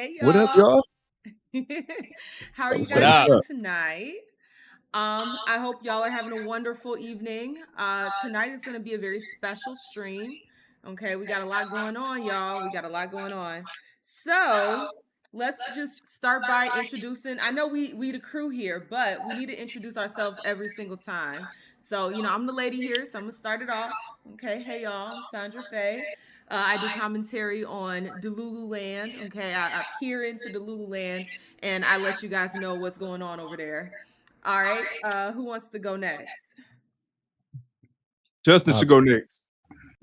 Hey What up, y'all. y'all? How are you What's What up? guys What's up? doing up? tonight? I hope y'all are having a wonderful evening. Tonight is going to be a very special stream. Okay, we got a lot going on, y'all. We got a lot going on. So let's just start by introducing. I know we the crew here, but we need to introduce ourselves every single time. So I'm the lady here, so I'm gonna start it off. Okay, hey y'all, I'm Sandra Faye. I do commentary on Delulu Land. Okay, I peer into Delulu Land and I let you guys know what's going on over there. All right. Who wants to go next? Justin Uh, should go next.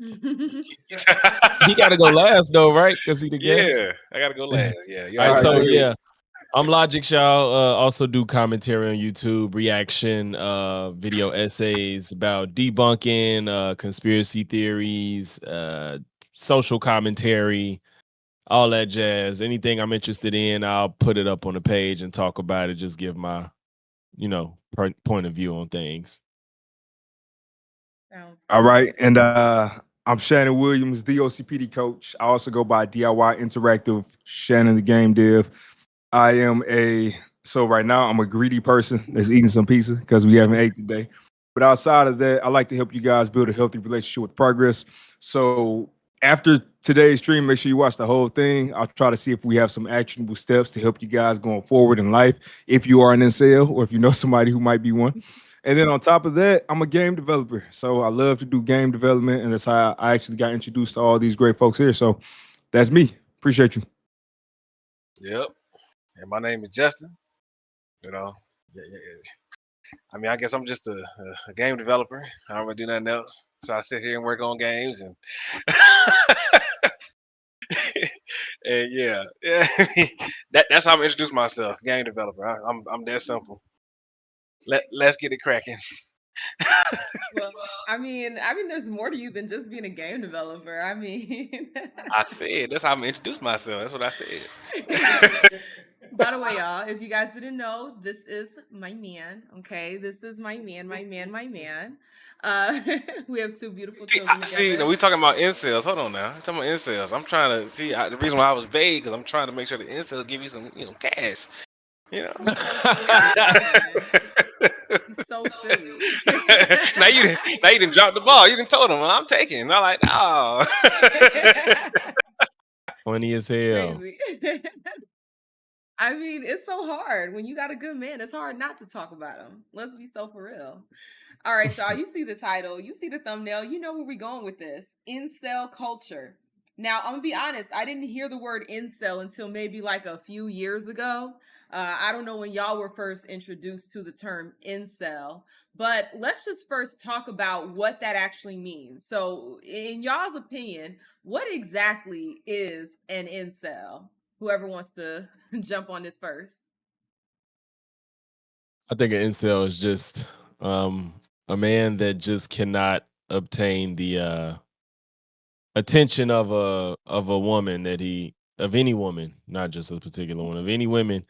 he got to go last though, right? Because he the guest. Yeah, I gotta go last. Yeah, you All already right, All right, know so go that. ahead. yeah, I'm Logic, y'all. Also do commentary on YouTube, reaction, video essays about debunking, conspiracy theories, social commentary, all that jazz. Anything I'm interested in, I'll put it up on the page and talk about it. Just give my, point of view on things. Sounds All good. right, and I'm Shannon Williams, the OCPD coach. I also go by DIY Interactive, Shannon the Game Dev. I am so right now I'm a greedy person that's eating some pizza because we haven't ate today. But outside of that, I like to help you guys build a healthy relationship with progress. So after today's stream, make sure you watch the whole thing. I'll try to see if we have some actionable steps to help you guys going forward in life. If you are an incel or if you know somebody who might be one. And then on top of that, I'm a game developer. So I love to do game development. And that's how I actually got introduced to all these great folks here. So that's me. Appreciate you. Yep. And my name is Justin. You know, I mean, I guess I'm just a game developer. I don't really do nothing else. So I sit here and work on games and and yeah. That's how I'm introduce myself. Game developer. I'm that simple. Let's get it cracking. Well, I mean, there's more to you than just being a game developer. I mean, I said that's how I'm introduce myself. That's what I said. by the way, y'all, if you guys didn't know, this is my man. Okay, this is my man, my man, my man. Uh, we have two beautiful children See, together. we talking about incels. Hold on now. We talking about incels. I'm trying to see the reason why I was vague because I'm trying to make sure the incels give you some, cash. You know. He's so silly, man. He's so silly. Now you didn't drop the ball. You didn't told him, well, I'm taking. I'm like, no. Funny as hell. Crazy. I mean, it's so hard when you got a good man. It's hard not to talk about him. Let's be so for real. All right, y'all. You see the title, you see the thumbnail. You know where we're going with this. Incel culture. Now, I'm gonna be honest. I didn't hear the word incel until maybe like a few years ago. I don't know when y'all were first introduced to the term incel, but let's just first talk about what that actually means. So, in y'all's opinion, what exactly is an incel? Whoever wants to jump on this first. I think an incel is just a man that just cannot obtain the attention of a woman of any woman, not just a particular one, of any women,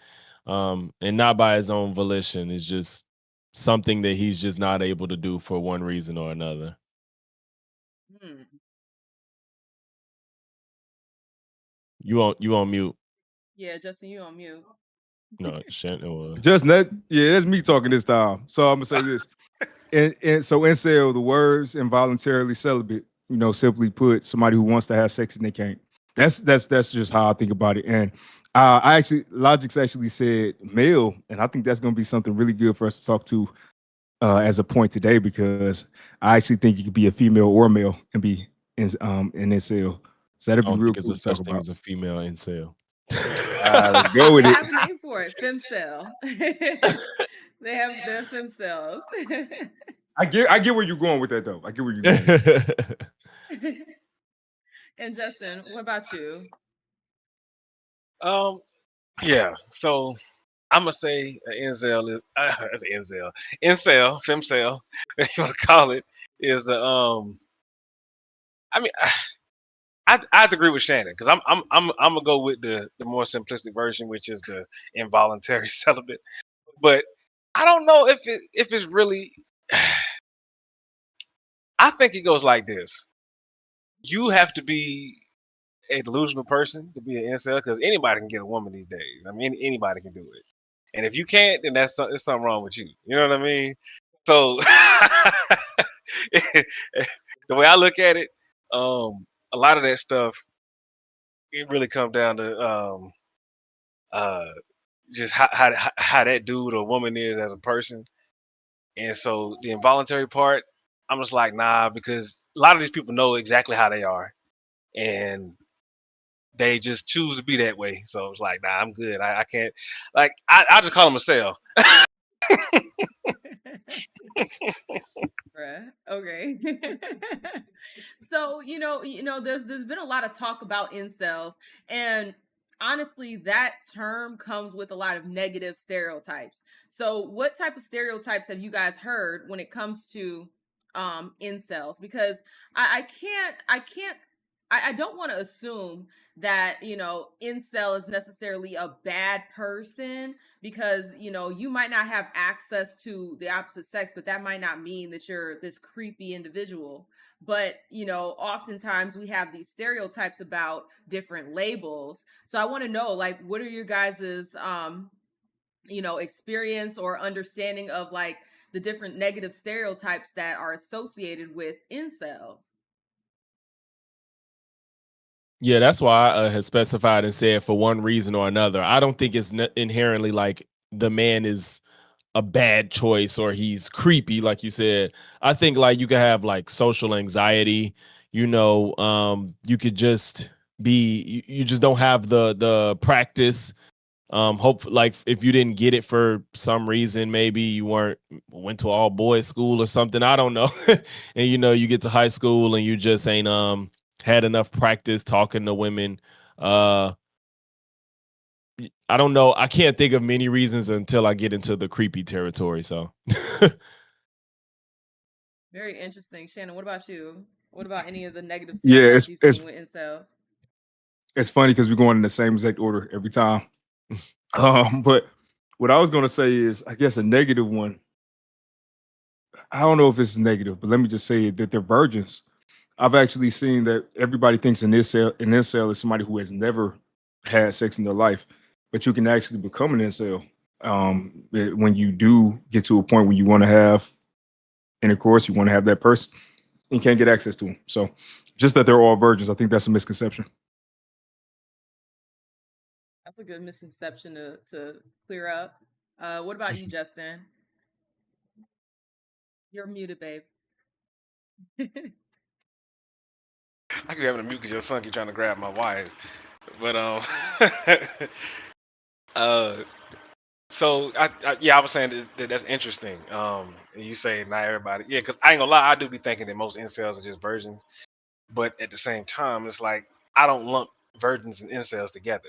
and not by his own volition. It's just something that he's just not able to do for one reason or another. Hmm. You on mute. Yeah, Justin, you on mute. No, Shannon was. Justin, that's me talking this time. So I'm gonna say this. And so incel, the words involuntarily celibate, simply put, somebody who wants to have sex and they can't. That's just how I think about it. And Logic's actually said male, and I think that's gonna be something really good for us to talk to as a point today, because I actually think you could be a female or male and be an incel. So that'd I be don't real think it's cool a to talk such thing about. as a female incel. Let's go with They it. have a name for it, femcel. They have their femcells. I get where you're going with that though. I get where you're going with it. And Justin, what about you? Yeah. So I'm gonna say an incel is that's an incel, femcel, if you want to call it, is a I mean, I'd agree with Shannon because I'm gonna go with the more simplistic version, which is the involuntary celibate. But I don't know if it's really. I think it goes like this: you have to be a delusional person to be an incel because anybody can get a woman these days. I mean, anybody can do it. And if you can't, then there's something wrong with you. You know what I mean? So the way I look at it, a lot of that stuff, it really comes down to uh, just how that dude or woman is as a person. And so the involuntary part, I'm just like, nah, because a lot of these people know exactly how they are. And they just choose to be that way. So it's like, nah, I'm good. I can't, like, I just call them a cell. Bruh. Okay. So, there's been a lot of talk about incels, and honestly, that term comes with a lot of negative stereotypes. So, what type of stereotypes have you guys heard when it comes to incels? Because I don't want to assume that, incel is necessarily a bad person, because you might not have access to the opposite sex, but that might not mean that you're this creepy individual. But oftentimes we have these stereotypes about different labels. So I want to know, like, what are your guys's experience or understanding of, like, the different negative stereotypes that are associated with incels? Yeah, that's why I had specified and said for one reason or another. I don't think it's inherently like the man is a bad choice or he's creepy, like you said. I think like you could have like social anxiety. You could just be you just don't have the practice. Hope like if you didn't get it for some reason, maybe you went to all boys school or something. I don't know. And you get to high school and you just ain't had enough practice talking to women. Uh I don't know. I can't think of many reasons until I get into the creepy territory. So Very interesting. Shannon, what about you? What about any of the negative Yeah, stereotypes it's you've it's seen with incels? it's funny because we're going in the same exact order every time. But what I was gonna say is, I guess a negative one. I don't know if it's negative, but let me just say that they're virgins. I've actually seen that everybody thinks an incel is somebody who has never had sex in their life, but you can actually become an incel when you do get to a point where you want to have intercourse, you want to have that person, and you can't get access to them. So, just that they're all virgins, I think that's a misconception. That's a good misconception to clear up. What about you, Justin? You're muted, babe. I could have a mute because your son keep trying to grab my wires. But uh, so I was saying that's interesting. And you say not everybody, yeah, because I ain't gonna lie, I do be thinking that most incels are just virgins, but at the same time, it's like I don't lump virgins and incels together.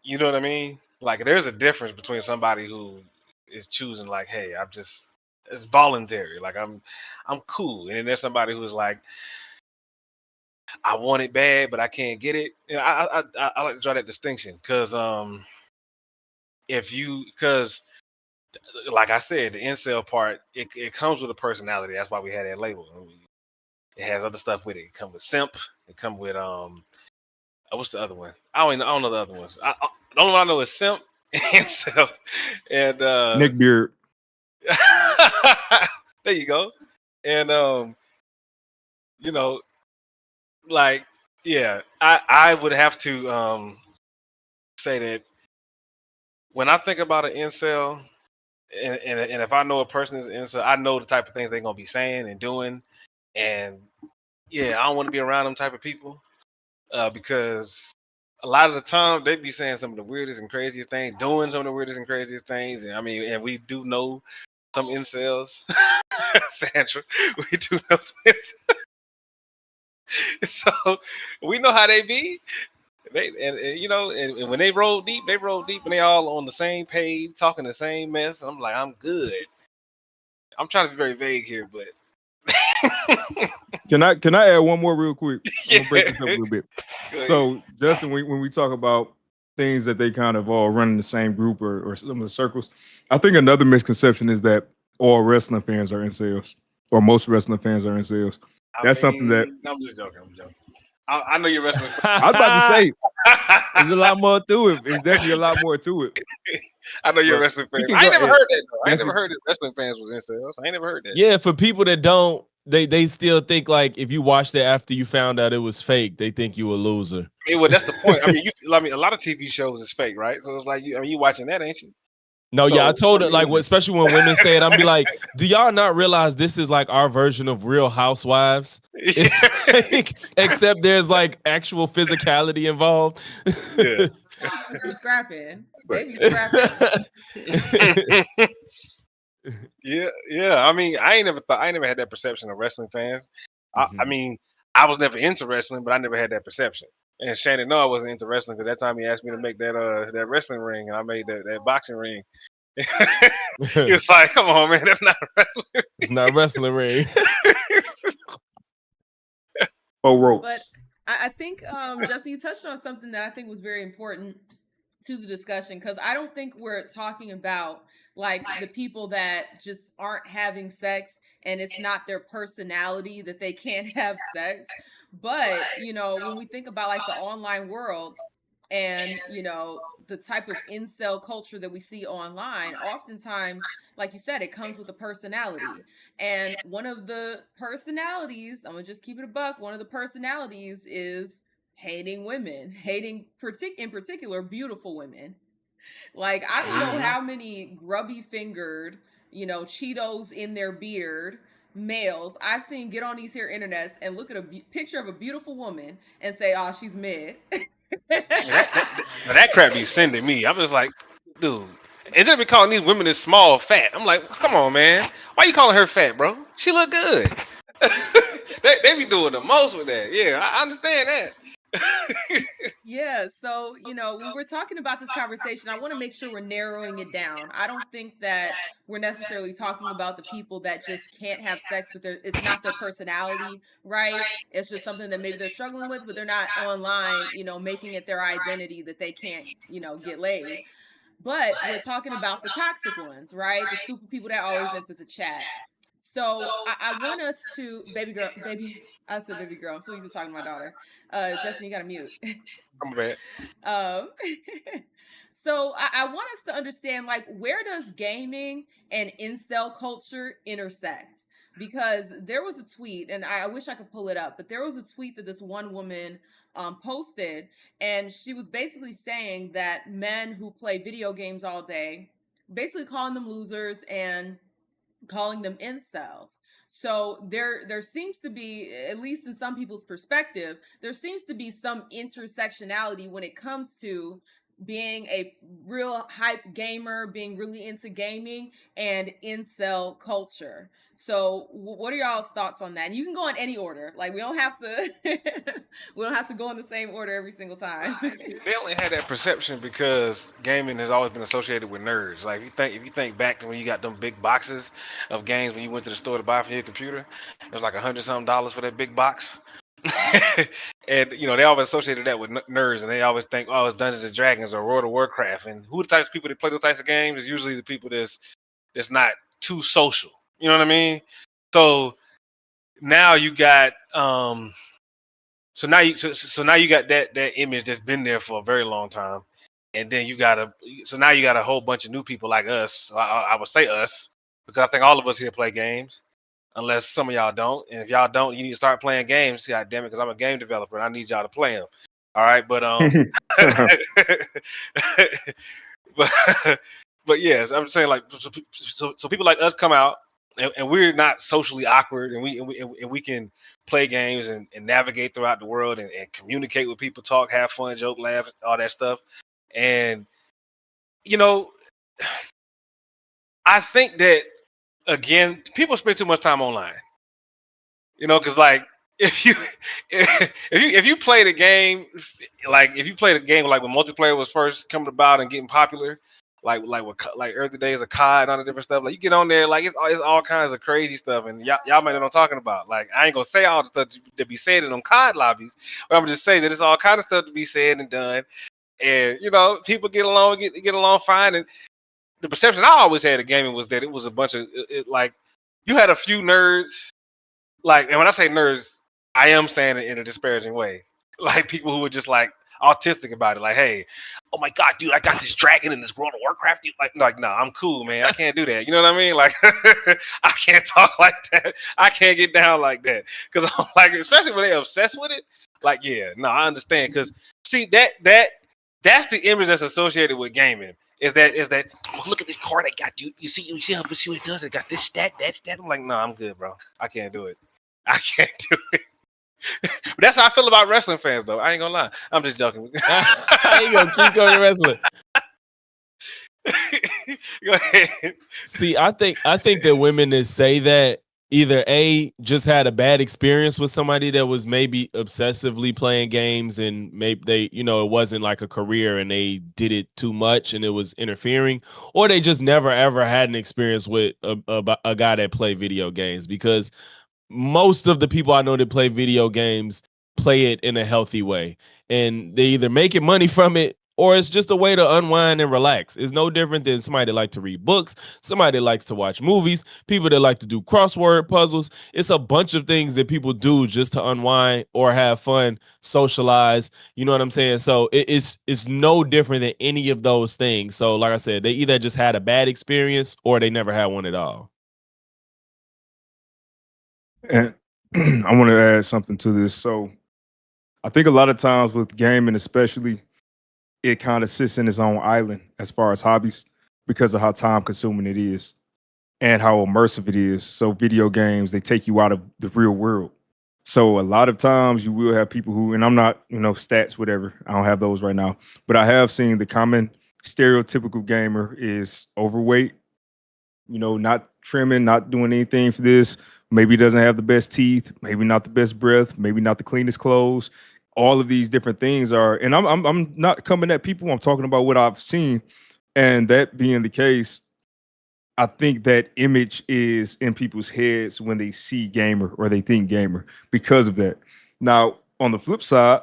You know what I mean? Like there's a difference between somebody who is choosing, like, hey, it's voluntary, like I'm cool, and then there's somebody who's like, I want it bad, but I can't get it. I like to draw that distinction because because like I said, the incel part, it comes with a personality. That's why we had that label. I mean, it has other stuff with it. It comes with simp. It comes with what's the other one? I don't know the other ones. The only one I know is simp, incel, and Nick Beard. there you go. And you know, like, yeah, I would have to say that when I think about an incel, and if I know a person is an incel, I know the type of things they're gonna be saying and doing, and yeah, I don't want to be around them type of people because a lot of the time they be saying some of the weirdest and craziest things, doing some of the weirdest and craziest things, and I mean, and we do know some incels, Sandra, we do know some incels. So we know how they be. And when they roll deep, and they all on the same page, talking the same mess. I'm like, I'm good. I'm trying to be very vague here, but Can I add one more real quick? I'm gonna break yeah. this up a little bit. Go ahead. So, Justin, when we talk about things that they kind of all run in the same group or similar circles, I think another misconception is that all wrestling fans are incels, or most wrestling fans are incels. I That's something that mean, I'm just joking. I'm joking. I know you're wrestling. I was about to say there's a lot more to it. It's definitely a lot more to it. I know you're a But wrestling fan. we can I ain't go. never heard that though. I ain't That's never it. heard that wrestling fans was incels. I ain't never heard that. Yeah, for people that don't, they still think like if you watched it after you found out it was fake, they think you a loser. Yeah, well, that's the point. I mean, a lot of TV shows is fake, right? So it's like you watching that, ain't you? No, yeah, I So told it like, especially when women say it, I'm be like, do y'all not realize this is like our version of Real Housewives? It's like, except there's like actual physicality involved. Yeah. Be scrapping. They be scrapping. yeah. I mean, I never had that perception of wrestling fans. I mean, I was never into wrestling, but I never had that perception. And Shannon know I wasn't into wrestling because that time he asked me to make that wrestling ring, and I made that boxing ring. He was like, "Come on, man, that's not wrestling. It's not wrestling ring." Oh, ropes. But I think, Justin, you touched on something that I think was very important to the discussion, because I don't think we're talking about like the people that just aren't having sex and it's not their personality that they can't have sex. But, when we think about like the online world and, the type of incel culture that we see online, oftentimes, like you said, it comes with a personality. And one of the personalities, I'm going to just keep it a buck, one of the personalities is hating women, hating in particular beautiful women. Like, I don't know how many grubby fingered, Cheetos in their beard males I've seen get on these here internets and look at a picture of a beautiful woman and say, "Oh, she's mid." that crap be sending me. I'm just like, dude. And then be calling these women as small, fat. I'm like, come on, man. Why you calling her fat, bro? She look good. they be doing the most with that. Yeah, I understand that. Yeah, so, when we're talking about this conversation, I want to make sure we're narrowing it down. I don't think that we're necessarily talking about the people that just can't have sex, but it's not their personality, right? It's just something that maybe they're struggling with, but they're not online, making it their identity that they can't, get laid. But we're talking about the toxic ones, right? The stupid people that always enter the chat. So I want us to, I said baby girl. I'm so used to talking to my daughter. Justin, you got to mute. I'm bad. So I want us to understand, like, where does gaming and incel culture intersect? Because there was a tweet, and I wish I could pull it up, but there was a tweet that this one woman posted, and she was basically saying that men who play video games all day, basically calling them losers and calling them incels. So there seems to be, at least in some people's perspective, there seems to be some intersectionality when it comes to being a real hype gamer, being really into gaming, and incel culture. So what are y'all's thoughts on that? And you can go in any order. Like, we don't have to we don't have to go in the same order every single time. They only had that perception because gaming has always been associated with nerds. Like if you think back to when you got them big boxes of games when you went to the store to buy for your computer, it was like $100-something for that big box. And they always associated that with nerds, and they always think, oh, it's Dungeons and Dragons or World of Warcraft. And who the types of people that play those types of games is usually the people that's not too social. You know what I mean? So now you got so now you got that image that's been there for a very long time, and then now you got a whole bunch of new people like us. I would say us because I think all of us here play games, unless some of y'all don't. And if y'all don't, you need to start playing games. God damn it, because I'm a game developer and I need y'all to play them. All right, but but yes, I'm saying, like, so people like us come out. And we're not socially awkward, and we can play games and navigate throughout the world and communicate with people, talk, have fun, joke, laugh, all that stuff. And I think that, again, people spend too much time online. Because like if you play the game, like if you play the game like when multiplayer was first coming about and getting popular, like early days of COD and all the different stuff, like you get on there, like it's all kinds of crazy stuff, and y'all might know what I'm talking about. Like, I ain't gonna say all the stuff to be said in them COD lobbies, but I'm just saying that it's all kind of stuff to be said and done, and people get along fine. And the perception I always had of gaming was that it was a bunch of like you had a few nerds, like, and when I say nerds, I am saying it in a disparaging way. like people who were just like autistic about it. Like, hey, oh my god, dude, I got this dragon in this World of Warcraft. Dude. Like, no, I'm cool, man. I can't do that. You know what I mean? Like, I can't talk like that. I can't get down like that. Because I'm like, especially when they're obsessed with it. Like, yeah, no, I understand. Because see that's the image that's associated with gaming. Is that oh, look at this card I got, dude. You see what it does? It got this stat, that stat. I'm like, no, I'm good, bro. I can't do it. I can't do it. But that's how I feel about wrestling fans, though. I ain't gonna lie. I'm just joking. How you gonna keep going to wrestling? Go ahead. See, I think that women that say that either A, just had a bad experience with somebody that was maybe obsessively playing games, and maybe they, it wasn't like a career and they did it too much and it was interfering, or they just never ever had an experience with a guy that played video games. Because most of the people I know that play video games play it in a healthy way, and they either making money from it or it's just a way to unwind and relax. It's no different than somebody that likes to read books, somebody that likes to watch movies, people that like to do crossword puzzles. It's a bunch of things that people do just to unwind or have fun, socialize. You know what I'm saying? So it's no different than any of those things. So like I said, they either just had a bad experience or they never had one at all. And I want to add something to this. So I think a lot of times with gaming, especially, it kind of sits in its own island as far as hobbies because of how time consuming it is and how immersive it is. So video games, they take you out of the real world. So a lot of times you will have people who, and I'm not, stats, whatever. I don't have those right now, but I have seen the common stereotypical gamer is overweight, not trimming, not doing anything for this. Maybe doesn't have the best teeth, maybe not the best breath, maybe not the cleanest clothes. All of these different things are, and I'm not coming at people. I'm talking about what I've seen, and that being the case, I think that image is in people's heads when they see gamer or they think gamer because of that. Now, on the flip side,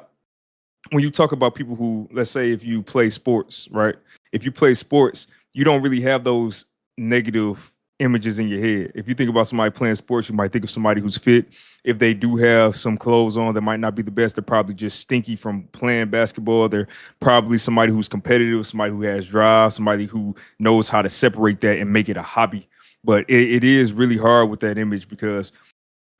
when you talk about people who, let's say, if you play sports, right? If you play sports, you don't really have those negative images in your head. If you think about somebody playing sports, you might think of somebody who's fit. If they do have some clothes on that might not be the best, they're probably just stinky from playing basketball. They're probably somebody who's competitive, somebody who has drive, somebody who knows how to separate that and make it a hobby. But it is really hard with that image because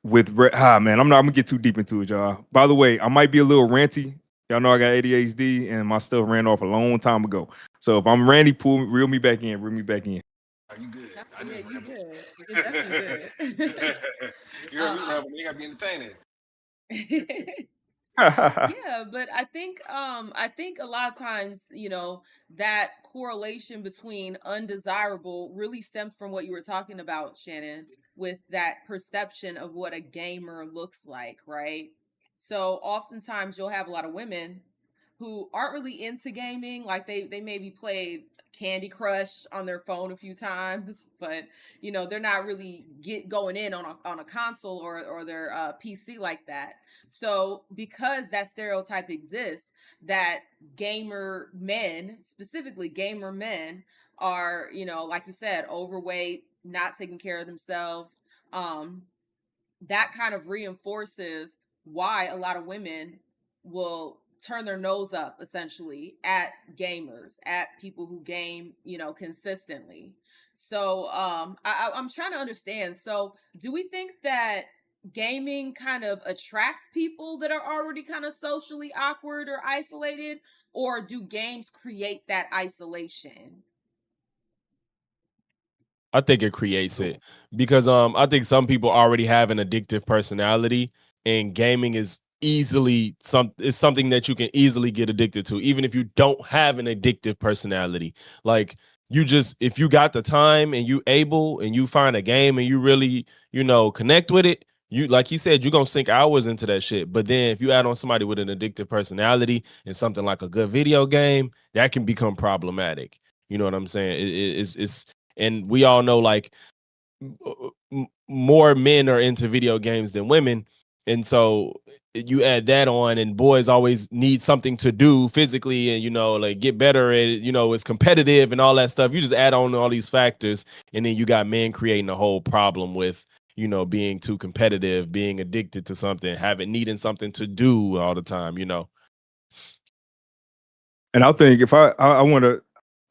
man, I'm gonna get too deep into it, y'all. By the way, I might be a little ranty. Y'all know I got ADHD and my stuff ran off a long time ago. So if I'm ranty, reel me back in, reel me back in. You good? Yeah, you good. You're definitely good. You're you gotta be entertaining. Yeah, but I think a lot of times, that correlation between undesirable really stems from what you were talking about, Shannon, with that perception of what a gamer looks like, right? So oftentimes you'll have a lot of women who aren't really into gaming, like they maybe played Candy Crush on their phone a few times, but they're not really going in on a console or their PC like that. So because that stereotype exists, that gamer men, specifically gamer men, are, like you said, overweight, not taking care of themselves. That kind of reinforces why a lot of women will turn their nose up essentially at gamers, at people who game, consistently. So I'm trying to understand. So do we think that gaming kind of attracts people that are already kind of socially awkward or isolated, or do games create that isolation? I think it creates it because I think some people already have an addictive personality, and gaming is something that you can easily get addicted to, even if you don't have an addictive personality. Like, if you got the time and you able and you find a game and you really connect with it, you, like he said, you're gonna sink hours into that shit. But then if you add on somebody with an addictive personality and something like a good video game, that can become problematic. You know what I'm saying? It's and we all know, like, more men are into video games than women, and so you add that on, and boys always need something to do physically and like get better at it. It's competitive and all that stuff. You just add on all these factors, and then you got men creating a whole problem with being too competitive, being addicted to something, needing something to do all the time. And I think if I want to,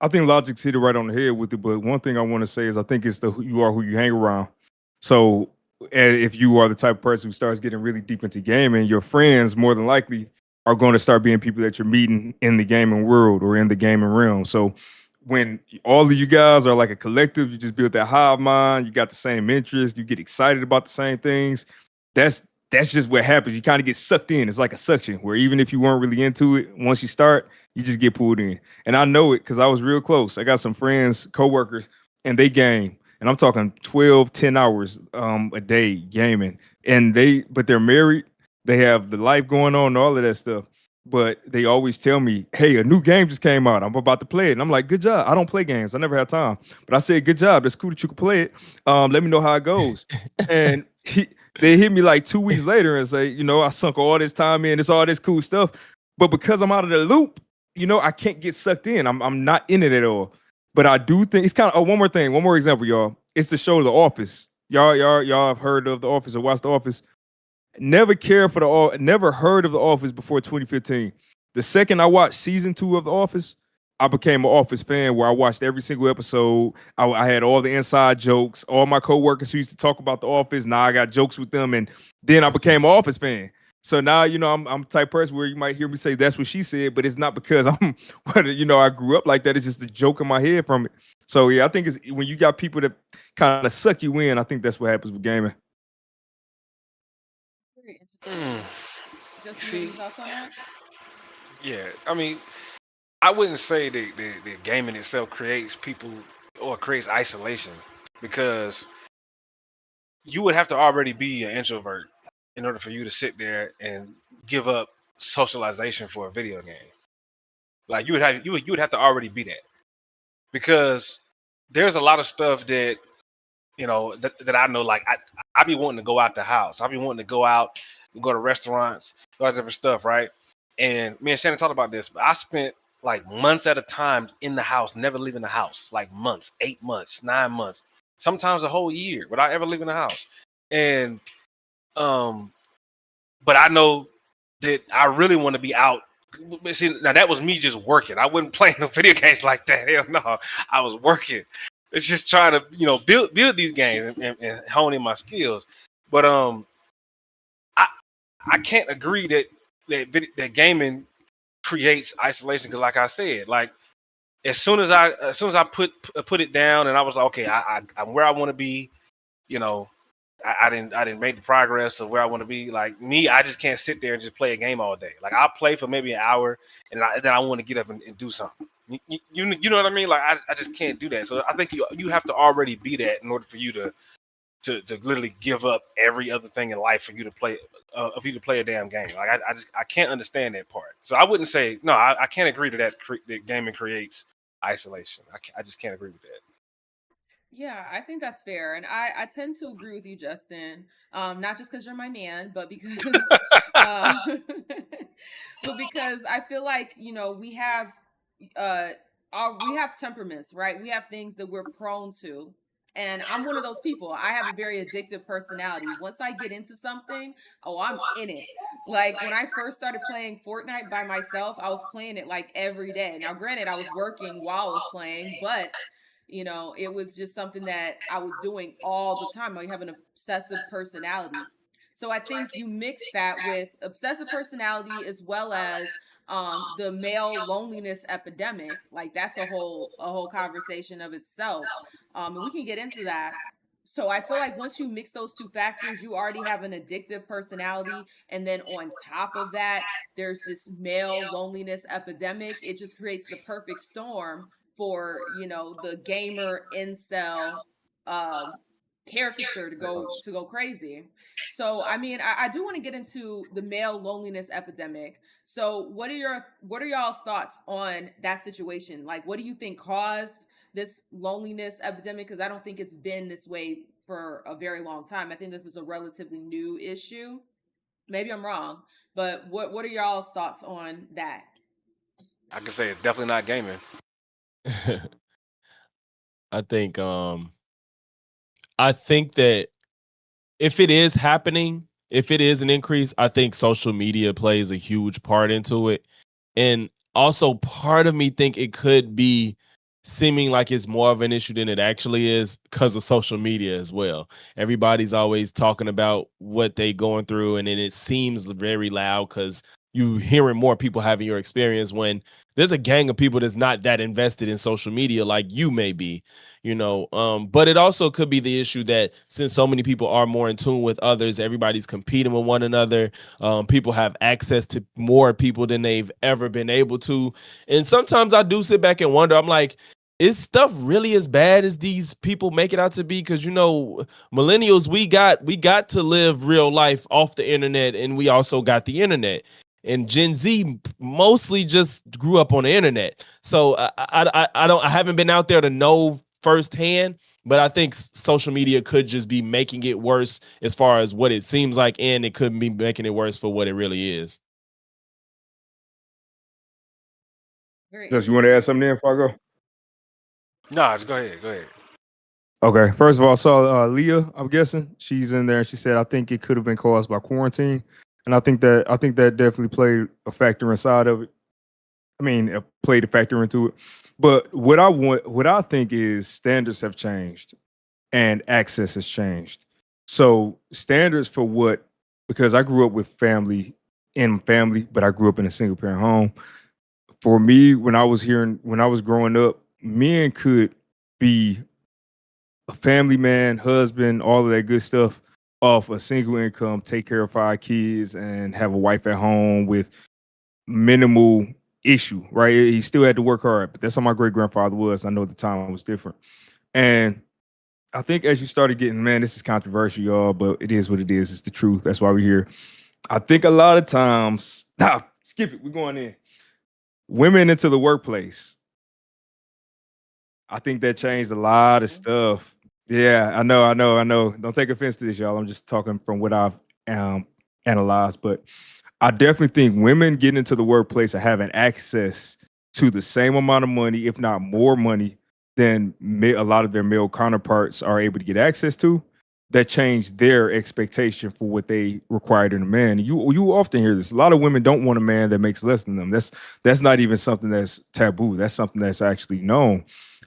I think Logic's hit it right on the head with it. But one thing I want to say is I think it's the who you are, who you hang around. So if you are the type of person who starts getting really deep into gaming, your friends more than likely are going to start being people that you're meeting in the gaming world or in the gaming realm. So when all of you guys are like a collective, you just build that hive mind, you got the same interests, you get excited about the same things. That's just what happens. You kind of get sucked in. It's like a suction where even if you weren't really into it, once you start, you just get pulled in. And I know it because I was real close. I got some friends, coworkers, and they game. And I'm talking 12, 10 hours a day gaming. But they're married. They have the life going on and all of that stuff. But they always tell me, hey, a new game just came out. I'm about to play it. And I'm like, good job. I don't play games. I never had time. But I said, good job. It's cool that you can play it. Let me know how it goes. And they hit me like 2 weeks later and say, I sunk all this time in. It's all this cool stuff. But because I'm out of the loop, I can't get sucked in. I'm not in it at all. But I do think it's kind of one more thing, one more example, y'all. It's the show The Office. Y'all have heard of The Office or watched The Office. Never heard of The Office before 2015. The second I watched season 2 of The Office, I became an Office fan where I watched every single episode. I had all the inside jokes. All my coworkers who used to talk about The Office, now I got jokes with them, and then I became an Office fan. So now, I'm the type of person where you might hear me say that's what she said, but it's not because I'm, I grew up like that. It's just a joke in my head from it. So yeah, I think it's when you got people that kind of suck you in. I think that's what happens with gaming. Very interesting. Mm, Justin, you have see, any thoughts on that? yeah, I mean, I wouldn't say that the gaming itself creates people or creates isolation because you would have to already be an introvert in order for you to sit there and give up socialization for a video game. Like you would have to already be that because there's a lot of stuff that that I know. Like I be wanting to go out the house. I be wanting to go out, go to restaurants, all that different stuff, right? And me and Shannon talked about this, but I spent like months at a time in the house, never leaving the house. Like months, 8 months, 9 months, sometimes a whole year without ever leaving the house. And um, but I know that I really want to be out. But see, now that was me just working. I wasn't playing no video games like that. Hell no, I was working. It's just trying to, build these games and hone in my skills. But I I can't agree that gaming creates isolation because, like I said, like as soon as I put it down and I was like, okay, I'm where I want to be. You know, I didn't make the progress of where I want to be. Like me, I just can't sit there and just play a game all day. Like I'll play for maybe an hour, and then I want to get up and do something. You know what I mean? Like I just can't do that. So I think you have to already be that in order for you to literally give up every other thing in life for you to play for you to play a damn game. Like I can't understand that part. So I wouldn't say no. I can't agree to that gaming creates isolation. I just can't agree with that. Yeah, I think that's fair. And I tend to agree with you, Justin. Not just because you're my man, but because uh but because I feel like, uh we have temperaments, right? We have things that we're prone to. And I'm one of those people. I have a very addictive personality. Once I get into something, oh, I'm in it. Like when I first started playing Fortnite by myself, I was playing it like every day. Now, granted, I was working while I was playing, but it was just something that I was doing all the time. I have an obsessive personality. So I think you mix that with obsessive personality as well as the male loneliness epidemic. Like that's a whole conversation of itself. And we can get into that. So I feel like once you mix those two factors, you already have an addictive personality, and then on top of that, there's this male loneliness epidemic. It just creates the perfect storm for the gamer incel um caricature to go crazy. So I mean, I do want to get into the male loneliness epidemic. So what are y'all's thoughts on that situation? Like, what do you think caused this loneliness epidemic? Because I don't think it's been this way for a very long time. I think this is a relatively new issue. Maybe I'm wrong, but what are y'all's thoughts on that? I can say it's definitely not gaming. I think I think that if it is happening, if it is an increase, I think social media plays a huge part into it. And also part of me think it could be seeming like it's more of an issue than it actually is because of social media as well. Everybody's always talking about what they going through, and then it seems very loud because you hearing more people having your experience when there's a gang of people that's not that invested in social media like you may be, but it also could be the issue that since so many people are more in tune with others, everybody's competing with one another. People have access to more people than they've ever been able to, and sometimes I do sit back and wonder, I'm like, is stuff really as bad as these people make it out to be? Because millennials, we got to live real life off the internet, and we also got the internet. And Gen Z mostly just grew up on the internet, so I haven't been out there to know firsthand, but I think social media could just be making it worse as far as what it seems like, and it could be making it worse for what it really is. Very Just you want to add interesting. something in before I go? No, just go ahead. Go ahead. Okay. First of all, I saw Leah. I'm guessing she's in there, and she said, "I think it could have been caused by quarantine," and I think that definitely played a factor inside of it. I mean, it played a factor into it. But what I think is standards have changed and access has changed. So standards for what? Because I grew up with family, but I grew up in a single parent home. For me, when I was growing up, men could be a family man, husband, all of that good stuff off a single income, take care of 5 kids, and have a wife at home with minimal issue, right? He still had to work hard, but that's how my great grandfather was. I know at the time was different. And I think as you started getting, man, this is controversial, y'all, but it is what it is. It's the truth. That's why we're here. I think a lot of times, skip it. We're going in. Women into the workplace. I think that changed a lot of stuff. Yeah, I know. Don't take offense to this, y'all. I'm just talking from what I've um, analyzed, but I definitely think women getting into the workplace and having access to the same amount of money, if not more money, than a lot of their male counterparts are able to get access to. That changed their expectation for what they required in a man. You often hear this. A lot of women don't want a man that makes less than them. That's not even something that's taboo. That's something that's actually known.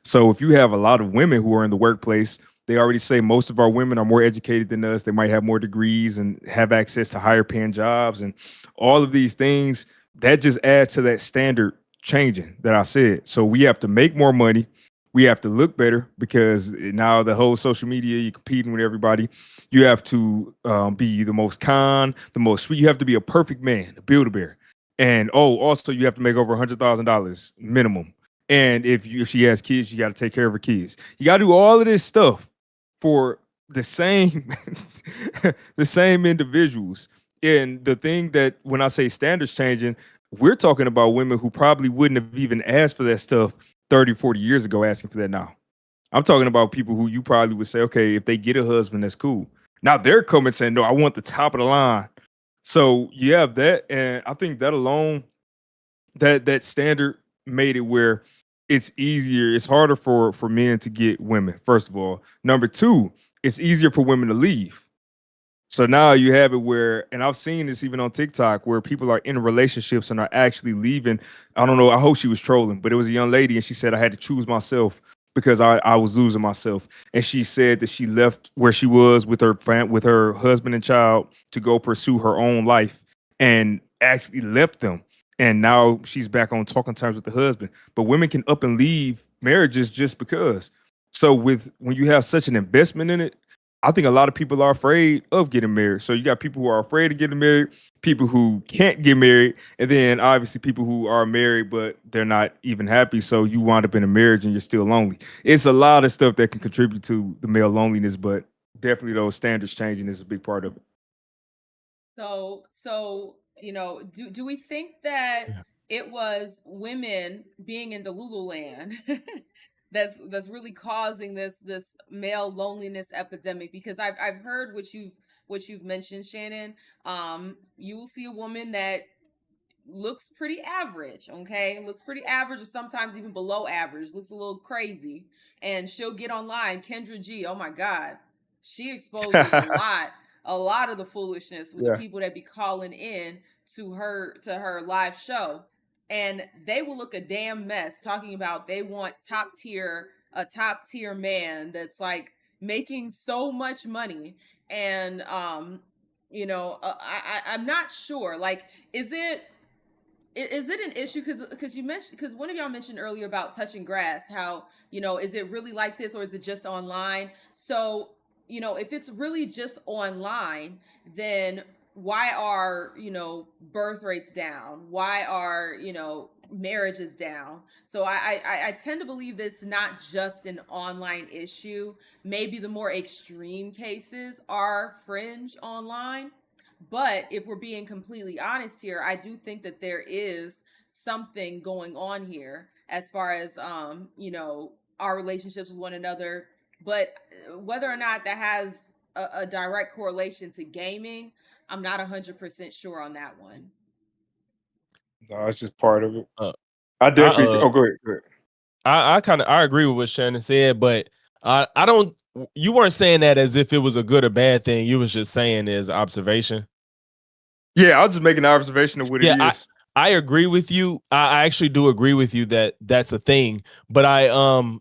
So if you have a lot of women who are in the workplace, they already say most of our women are more educated than us. They might have more degrees and have access to higher paying jobs and all of these things. That just adds to that standard changing that I said. So we have to make more money. We have to look better because now the whole social media, you're competing with everybody. You have to be the most kind, the most sweet. You have to be a perfect man, a build-a-bear. And also you have to make over $100,000 minimum. And if she has kids, you got to take care of her kids. You got to do all of this stuff for the same the same individuals. And the thing that when I say standards changing, we're talking about women who probably wouldn't have even asked for that stuff 30, 40 years ago asking for that now. I'm talking about people who you probably would say, okay, if they get a husband, that's cool. Now they're coming saying, no, I want the top of the line. So you have that. And I think that alone, that standard made it where it's harder for men to get women, first of all. Number two, it's easier for women to leave. So now you have it where, and I've seen this even on TikTok, where people are in relationships and are actually leaving. I don't know. I hope she was trolling, but it was a young lady, and she said I had to choose myself because I was losing myself. And she said that she left where she was with with her husband and child to go pursue her own life, and actually left them. And now she's back on talking terms with the husband. But women can up and leave marriages just because. So when you have such an investment in it, I think a lot of people are afraid of getting married. So you got people who are afraid of getting married, people who can't get married, and then obviously people who are married but they're not even happy. So you wind up in a marriage and you're still lonely. It's a lot of stuff that can contribute to the male loneliness, but definitely those standards changing is a big part of it. So do we think that Yeah. it was women being in the Lululand that's really causing this male loneliness epidemic? Because I've heard what you've mentioned, Shannon. You will see a woman that looks pretty average, okay? Looks pretty average or sometimes even below average, looks a little crazy. And she'll get online, Kendra G, oh my God. She exposes a lot. a lot of the foolishness with the Yeah. people that be calling in to her live show, and they will look a damn mess talking about they want a top tier man that's like making so much money. And I'm not sure, like, is it an issue because you mentioned, because one of y'all mentioned earlier about touching grass, how, is it really like this or is it just online? So, if it's really just online, then why are, birth rates down? Why are, marriages down? So I tend to believe that it's not just an online issue. Maybe the more extreme cases are fringe online. But if we're being completely honest here, I do think that there is something going on here as far as our relationships with one another. But whether or not that has a direct correlation to gaming, I'm not 100% sure on that one. No, it's just part of it. Uh, I I definitely. Oh, go ahead. Go ahead. I agree with what Shannon said, but I don't. You weren't saying that as if it was a good or bad thing. You was just saying as observation. Yeah, I was just making an observation of what it Yeah, is. I agree with you. I actually do agree with you that that's a thing. But I'm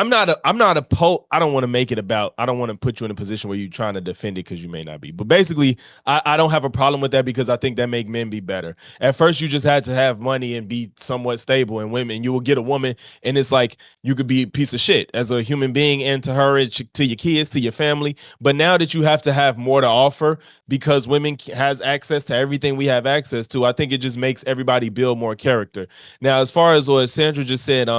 not I don't want to make it about, I don't want to put you in a position where you're trying to defend it because you may not be. But basically, I don't have a problem with that because I think that make men be better. At first, you just had to have money and be somewhat stable, and women, you will get a woman, and it's like you could be a piece of shit as a human being and to her and to your kids, to your family. But now that you have to have more to offer because women has access to everything we have access to, I think it just makes everybody build more character. Now, as far as what Sandra just said,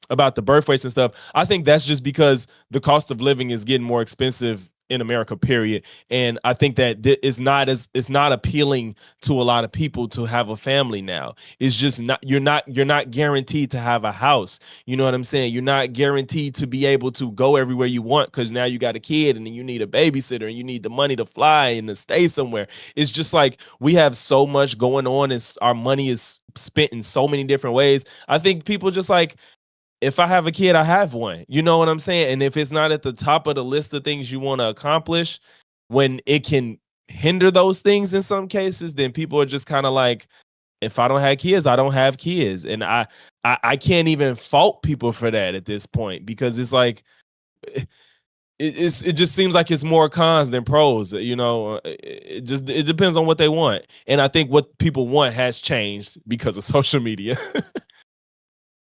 about the birth rates and stuff, I think that's just because the cost of living is getting more expensive in America, period. And I think that it's not appealing to a lot of people to have a family now. It's just not, you're not guaranteed to have a house. You know what I'm saying? You're not guaranteed to be able to go everywhere you want because now you got a kid and then you need a babysitter and you need the money to fly and to stay somewhere. It's just like we have so much going on and our money is spent in so many different ways. I think people just like, if I have a kid, I have one. You know what I'm saying? And if it's not at the top of the list of things you want to accomplish, when it can hinder those things in some cases, then people are just kind of like, if I don't have kids, I don't have kids. And I can't even fault people for that at this point because it's like it just seems like it's more cons than pros. It depends on what they want. And I think what people want has changed because of social media.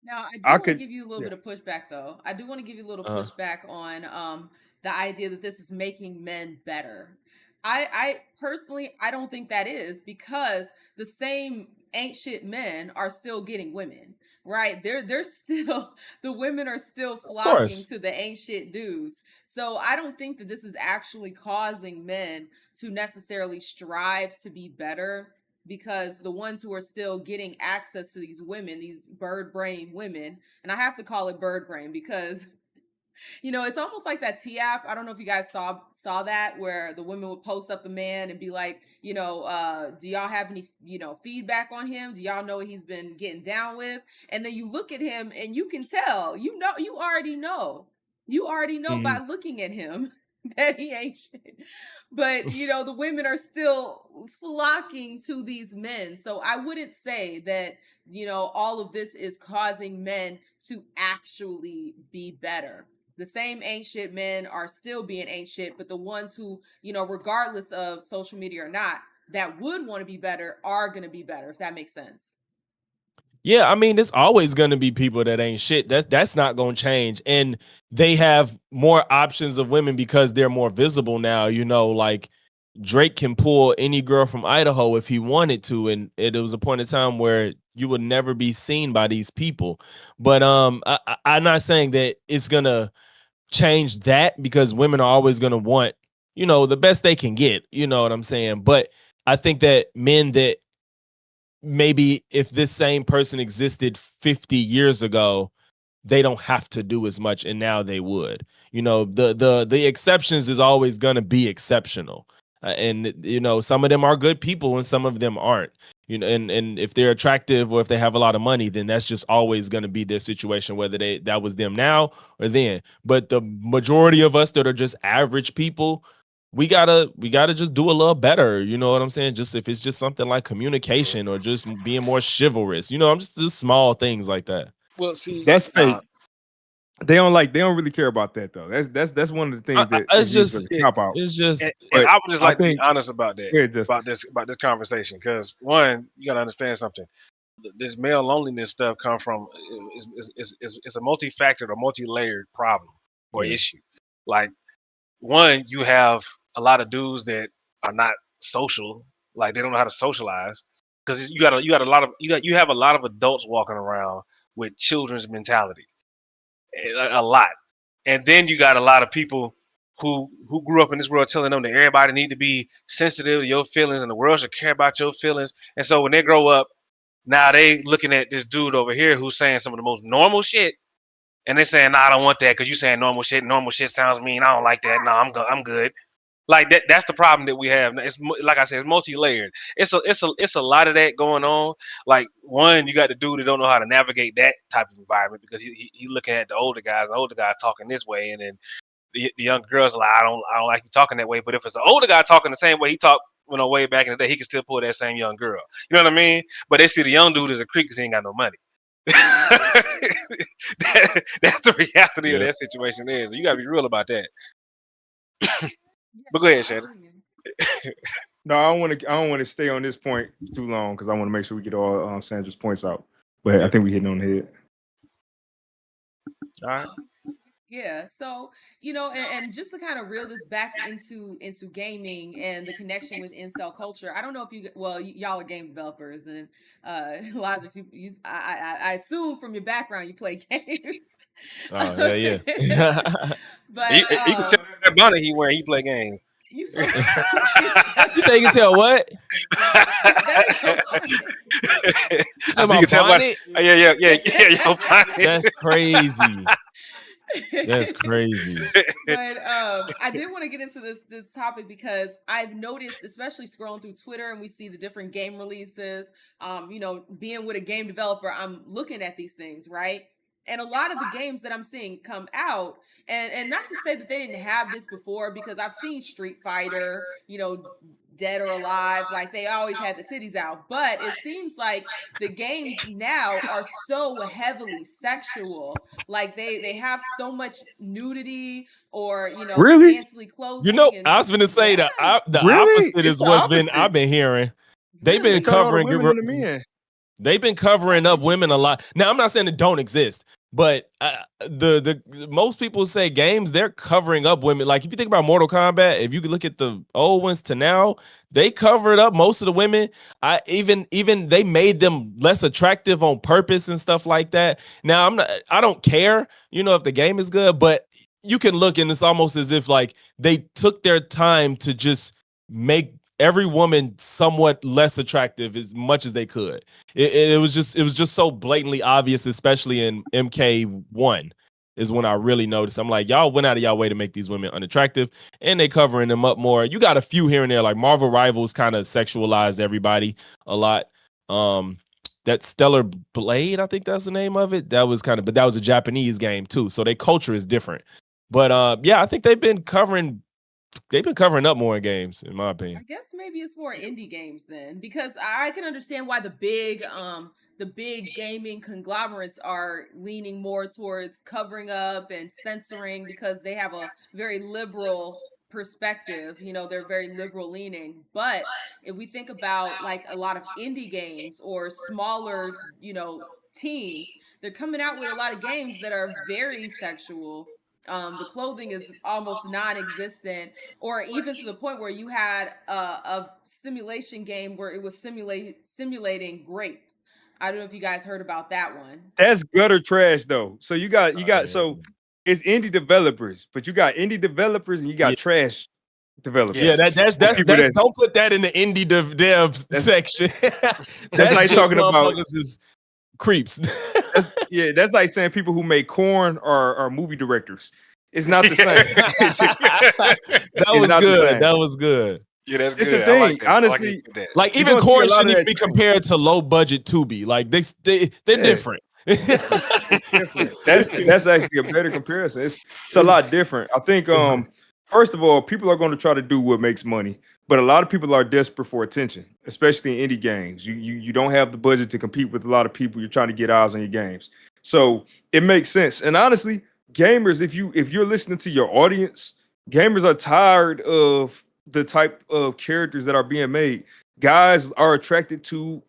Now, I do I want to could. give you a little Yeah. bit of pushback, though. I do want to give you a little uh, pushback on the idea that this is making men better. I personally, I don't think that is, because the same ain't shit men are still getting women, right? They're still the women are still of flocking course. to the ain't shit dudes. So I don't think that this is actually causing men to necessarily strive to be better, because the ones who are still getting access to these women, these bird brain women, and I have to call it bird brain because it's almost like that T app. I don't know if you guys saw that, where the women would post up the man and be like, do y'all have any, feedback on him? Do y'all know what he's been getting down with? And then you look at him and you can tell, you already know. You already know by Mhm. looking at him that he ain't shit. But the women are still flocking to these men. So I wouldn't say that, all of this is causing men to actually be better. The same ain't shit men are still being ain't shit, but the ones who, regardless of social media or not, that would want to be better are going to be better, if that makes sense. Yeah, I mean, there's always going to be people that ain't shit. That's not going to change. And they have more options of women because they're more visible now. Like Drake can pull any girl from Idaho if he wanted to, and it was a point in time where you would never be seen by these people. But I'm not saying that it's gonna change that because women are always gonna want, the best they can get. You know what I'm saying? But I think that men that maybe if this same person existed 50 years ago, they don't have to do as much and now they would. The exceptions is always going to be exceptional. And some of them are good people and some of them aren't. And if they're attractive or if they have a lot of money, then that's just always going to be their situation, whether that was them now or then. But the majority of us that are just average people, we gotta just do a little better. You know what I'm saying? Just if it's just something like communication or just being more chivalrous. You know, I'm just small things like that. Well, see, That's fake. They don't really care about that though. That's one of the things that It's is used just as a cop out. it's just and But I would just I like to be think honest about that, yeah, just about this conversation, because one, you gotta understand something. This male loneliness stuff come from is a multi-factored or multi-layered problem or Yeah. issue. Like one, you have a lot of dudes that are not social, like they don't know how to socialize, because you have a lot of adults walking around with children's mentality, a lot, and then you got a lot of people who grew up in this world telling them that everybody need to be sensitive to your feelings and the world should care about your feelings, and so when they grow up, now they looking at this dude over here who's saying some of the most normal shit, and they saying, "Nah, I don't want that because you saying normal shit. Normal shit sounds mean. I don't like that. No, I'm good." Like that. That's the problem that we have. It's like I said, it's multi-layered. It's a lot of that going on. Like one, you got the dude that don't know how to navigate that type of environment because he looking at the older guys. The older guys talking this way, and then the young girls are like, I don't like you talking that way. But if it's an older guy talking the same way he talked, way back in the day, he can still pull that same young girl. You know what I mean? But they see the young dude as a creep because he ain't got no money. That's the reality of Yeah. that situation is. You gotta be real about that. Yeah, But go ahead, I Shannon. agree. no, I don't want to stay on this point too long because I want to make sure we get all Sandra's points out. But I think we hitting on the head. All right. Yeah, so and just to kind of reel this back into gaming and the connection with incel culture. I don't know if y'all are game developers, and Elijah, I assume from your background you play games. Oh yeah, yeah. But You can tell that bonnet he wearing. He play games. you so You say you can tell what? that's so funny. You So talking you can about tell by bonnet? yeah, your bonnet. That's crazy. That's crazy. But I did want to get into this topic because I've noticed, especially scrolling through Twitter, and we see the different game releases. Being with a game developer, I'm looking at these things, right? And a lot of the games that I'm seeing come out, and not to say that they didn't have this before, because I've seen Street Fighter, Dead or Alive, like they always had the titties out. But it seems like the games now are so heavily sexual. Like they have so much nudity or Really? scantily You clothing know, and I was gonna say yes, the Really? opposite It's is the what's opposite. I've been hearing. They've They been really. turn all the covering women into men. They've been covering That's up women a interesting. lot. Now, I'm not saying it don't exist, but the most people say games they're covering up women. Like if you think about Mortal Kombat, if you could look at the old ones to now, they covered up most of the women. I even they made them less attractive on purpose and stuff like that. Now I don't care, if the game is good, but you can look and it's almost as if like they took their time to just make every woman somewhat less attractive as much as they could. It was just so blatantly obvious, especially in MK1 is when I really noticed. I'm like, y'all went out of y'all way to make these women unattractive, and they covering them up more. You got a few here and there, like Marvel Rivals kind of sexualized everybody a lot. That Stellar Blade, I think that's the name of it. But that was a Japanese game too, so their culture is different. But yeah, I think they've been covering up more in games, in my I opinion. guess maybe it's more indie games then, because I can understand why the big gaming conglomerates are leaning more towards covering up and censoring because they have a very liberal perspective. They're very liberal leaning. But if we think about like a lot of indie games or smaller, teams, they're coming out with a lot of games that are very sexual. The clothing is almost non-existent, or even to the point where you had a simulation game where it was simulating grape. I don't know if you guys heard about that one. That's gutter trash though. So you got Yeah. so it's indie developers, but you got indie developers and you got Yeah. trash developers. Yeah, Yes. that's People don't put that in the indie dev That's- section. that's like just talking about motherfuckers is creeps. that's like saying people who make corn are movie directors. It's not the same. That It's was not the good. same. That was good. Yeah, that's It's the good. I like thing, that. I like honestly. you do that. Like You're even gonna see a corn lot of shouldn't even that be too. compared to low budget Tubi. Like they're Yeah. different. Different. That's actually a better comparison. It's a lot different. I think First of all, people are going to try to do what makes money, but a lot of people are desperate for attention, especially in indie games. You don't have the budget to compete with a lot of people. You're trying to get eyes on your games, so it makes sense. And honestly, gamers, if you're listening to your audience, gamers are tired of the type of characters that are being made. Guys are attracted to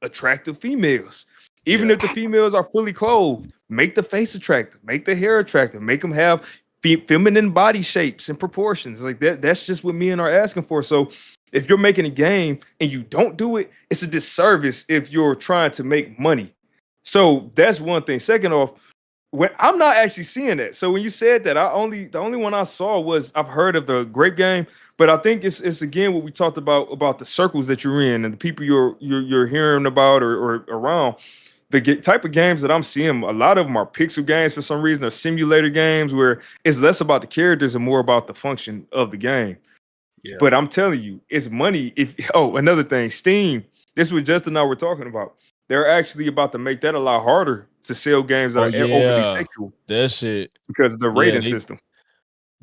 attractive females. Even Yeah, if the females are fully clothed, make the face attractive, make the hair attractive, make them have feminine body shapes and proportions. Like that, that's just what men are asking for. So if you're making a game and you don't do it, it's a disservice if you're trying to make money. So that's one thing. Second off, when I'm not actually seeing that. So when you said that, the only one I saw was I've heard of the Grape game, but I think it's again what we talked about the circles that you're in and the people you're hearing about or around. The type of games that I'm seeing, a lot of them are pixel games for some reason, or simulator games where it's less about the characters and more about the function of the game. yeah, But I'm telling you, it's money. If oh, another thing, Steam. This is what Justin and I were talking about. They're actually about to make that a lot harder to sell games that Oh are overly yeah, sexual that shit. because of the Yeah, rating system.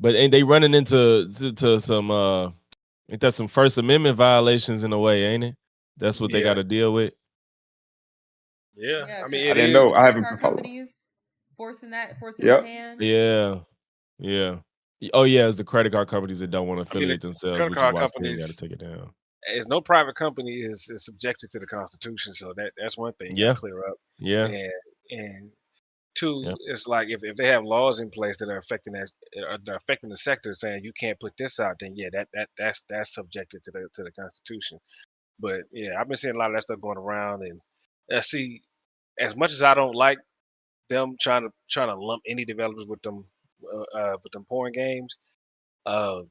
but ain't they running into to some ain't that some First Amendment violations in a way, ain't it? That's what they got yeah, to deal with. yeah. Yeah, I mean, because I it didn't is. know. I credit haven't been card following. companies forcing their Yep. hand. Yeah, yeah. Oh yeah, it's the credit card companies that don't want to I mean, the affiliate themselves, credit which is card why Steam got to companies. take it down. As no private company is subjected to the Constitution, so that's one thing you got Yeah, to clear up. yeah, And two, yeah. it's like if they have laws in place that are affecting they're affecting the sector, saying you can't put this out, then yeah, that's subjected to the Constitution. But yeah, I've been seeing a lot of that stuff going around, and see, as much as I don't like them trying to lump any developers with them porn games, uh,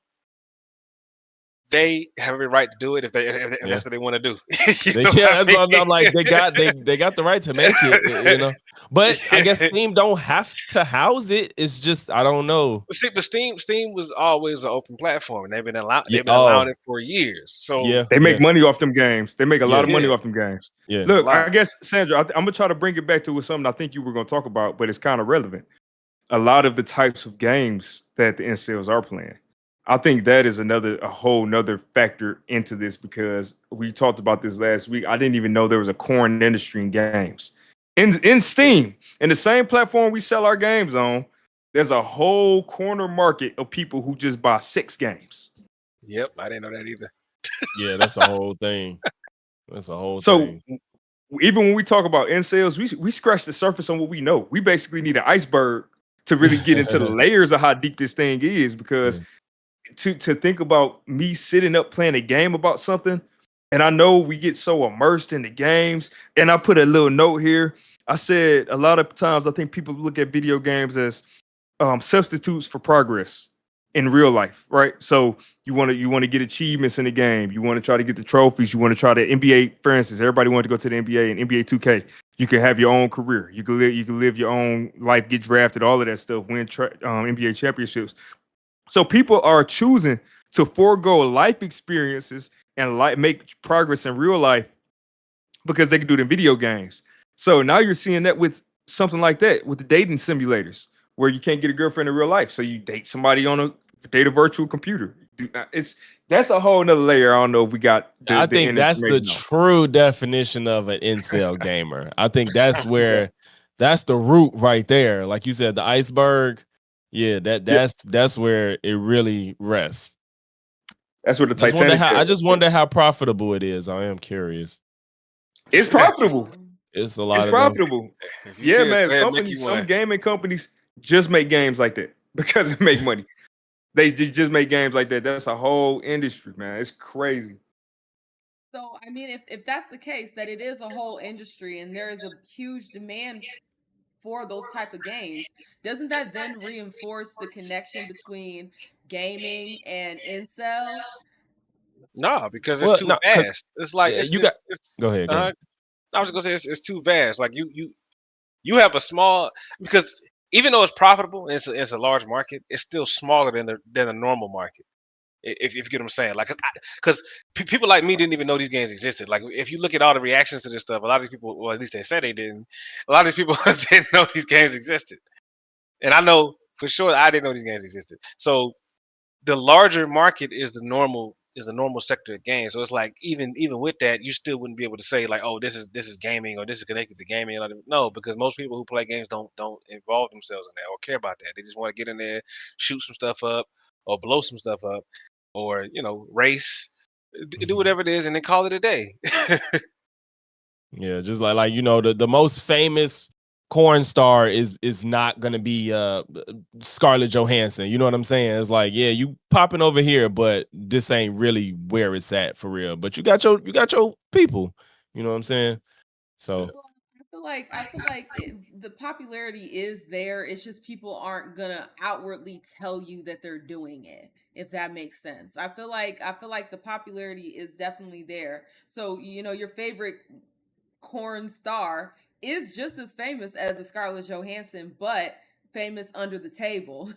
they have every right to do it if Yeah. that's what they want to do. You They know yeah, what that's I what I'm like. mean? They got the right to make it, you know. But I guess Steam don't have to house it. It's just I don't know. But Steam was always an open platform, and Yeah. they've been allowing Oh, it for years. So yeah, They make yeah, money off them games. They make a lot yeah, of money yeah, off them games. yeah. a Look, lot. I guess Sandra, I'm gonna try to bring it back to something I think you were gonna talk about, but it's kind of relevant. A lot of the types of games that the incels are playing. I think that is a whole nother factor into this because we talked about this last week. I didn't even know there was a corn industry in games. In Yeah. Steam, in the same platform we sell our games on, there's a whole corner market of people who just buy 6 games. Yep, I didn't know that either. Yeah, that's a whole thing. That's a whole So thing. even when we talk about incels, we scratch the surface on what we know. We basically need an iceberg to really get into the layers of how deep this thing is because Yeah. to think about me sitting up playing a game about something, and I know we get so immersed in the games, and I put a little note here. I said a lot of times I think people look at video games as substitutes for progress in real life, right? So you want to get achievements in the game. You want to try to get the trophies. You want to try to NBA, for instance. Everybody wanted to go to the NBA and NBA 2K. You can have your own career. You can live your own life, get drafted, all of that stuff, win NBA championships. So people are choosing to forego life experiences and make progress in real life because they can do it in video games. So now you're seeing that with something like that with the dating simulators where you can't get a girlfriend in real life. So you date somebody on a virtual computer. It's That's a whole nother layer. I don't know if we got I the think end that's the information on. true definition of an incel gamer. I think that's the root right there. Like you said, the iceberg. Yeah, Yeah, that's where it really rests. that's where the I Titanic just wonder how profitable it is. I am curious. it's profitable. It's a It's lot of them. profitable. If you Yeah, care, man. go ahead and make you Some one. gaming companies just make games like that because it make money. They just make games like that. That's a whole industry, man. It's crazy. So, I mean, if that's the case, that it is a whole industry and there is a huge demand for those type of games, doesn't that then reinforce the connection between gaming and incels? No, because it's Well, too no, because vast. It's like you got. it's. Go ahead. Go ahead. I was gonna say it's too vast. Like you have a small because even though it's profitable, and it's a large market. It's still smaller than the normal market. If you get what I'm saying, like, because people like me didn't even know these games existed. Like, if you look at all the reactions to this stuff, a lot of these people, well, at least they said they didn't. A lot of these people didn't know these games existed, and I know for sure I didn't know these games existed. So the larger market is the normal sector of games. So it's like even with that, you still wouldn't be able to say like, oh, this is gaming or this is connected to gaming. No, because most people who play games don't involve themselves in that or care about that. They just want to get in there, shoot some stuff up, or blow some stuff up, or race, do whatever it is, and then call it a day. Yeah, just like the most famous corn star is not gonna be Scarlett Johansson. You know what I'm saying? It's like, yeah, you popping over here, but this ain't really where it's at for real. But you got your people. You know what I'm saying? So Well, the popularity is there. It's just people aren't gonna outwardly tell you that they're doing it, if that makes sense. I feel like the popularity is definitely there. So your favorite corn star is just as famous as a Scarlett Johansson, but famous under the table.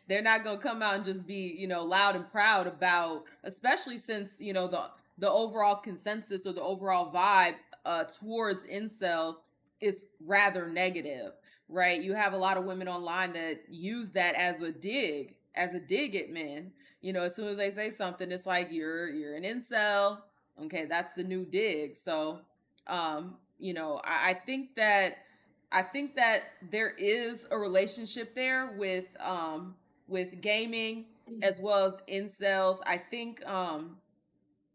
They're not gonna come out and just be, loud and proud about, especially since, the overall consensus or the overall vibe towards incels is rather negative, right? You have a lot of women online that use that as a dig at men. As soon as they say something, it's like you're an incel. Okay, that's the new dig. So I think that there is a relationship there with gaming as well as incels. I think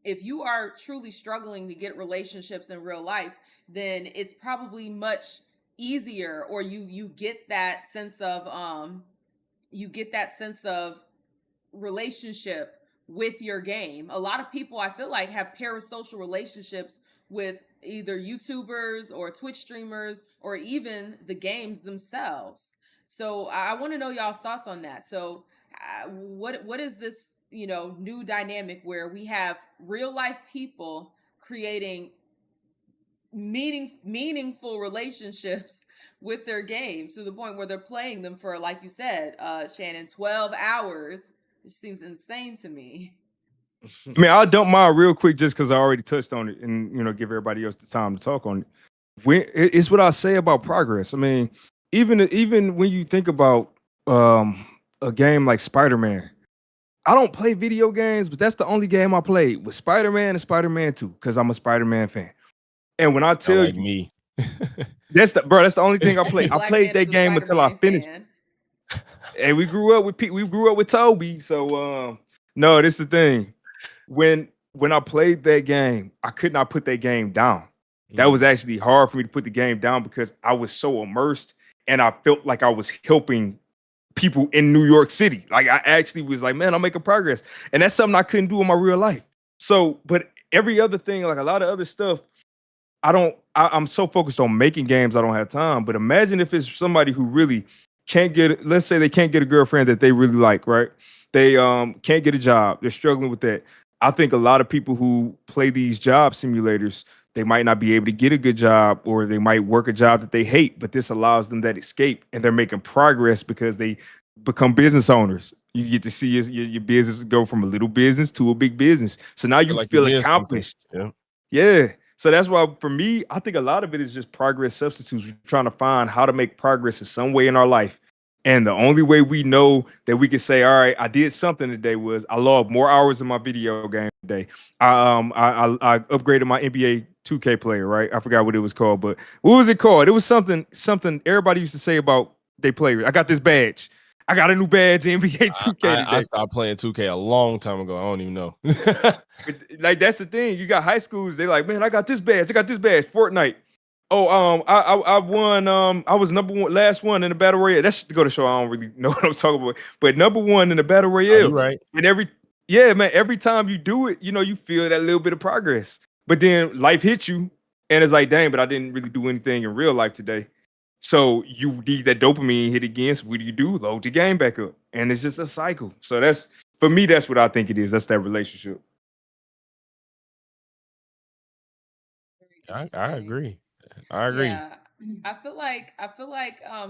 if you are truly struggling to get relationships in real life, then it's probably much easier, or you get that sense of relationship with your game. A lot of people, I feel like, have parasocial relationships with either YouTubers or Twitch streamers or even the games themselves. So I want to know y'all's thoughts on that. So what is this, new dynamic where we have real life people creating meaningful relationships with their games to the point where they're playing them for, like you said, Shannon, 12 hours, which seems insane to me. I mean, I'll dump mine real quick just because I already touched on it, and give everybody else the time to talk on it. It's what I say about progress. I mean, even when you think about a game like Spider-Man, I don't play video games, but that's the only game I played with Spider-Man and Spider-Man 2 because I'm a Spider-Man fan. And when I sound tell like you, me. that's the only thing I played. I Black played man that is a game until I Spider-Man finished. fan. And we grew up with Toby. So no, this is the thing. When I played that game, I could not put that game down. That was actually hard for me to put the game down because I was so immersed and I felt like I was helping people in New York City. Like I actually was like, man, I'm making progress. And that's something I couldn't do in my real life. So, but every other thing, like a lot of other stuff, I'm so focused on making games, I don't have time. But imagine if it's somebody who really can't get, let's say they can't get a girlfriend that they really like, right? They can't get a job. They're struggling with that. I think a lot of people who play these job simulators, they might not be able to get a good job or they might work a job that they hate, but this allows them that escape and they're making progress because they become business owners. You get to see your business go from a little business to a big business. So now Feel you like you feel did something. accomplished. Yeah. Yeah. So that's why for me, I think a lot of it is just progress substitutes. We're trying to find how to make progress in some way in our life. And the only way we know that we can say, all right, I did something today was I logged more hours in my video game today. I upgraded my NBA 2K player, right? I forgot what it was called, but what was it called? It was something everybody used to say about their players. I got this badge. I got a new badge in NBA 2K I today. stopped playing 2K a long time ago. I don't even know. Like that's the thing. You got high schools. They like, man, I got this badge. I got this badge. Fortnite. Oh, I won. I was number one, last one in the battle royale. That's to go to show. I don't really know what I'm talking about, but number one in the battle Are you royale. right? And yeah, man, every time you do it, you feel that little bit of progress. But then life hits you, and it's like, dang, but I didn't really do anything in real life today. So you need that dopamine hit again. So what do? Load the game back up, and it's just a cycle. So that's for me. That's what I think it is. That's that relationship. Very I interesting. agree. I agree. Yeah, I feel like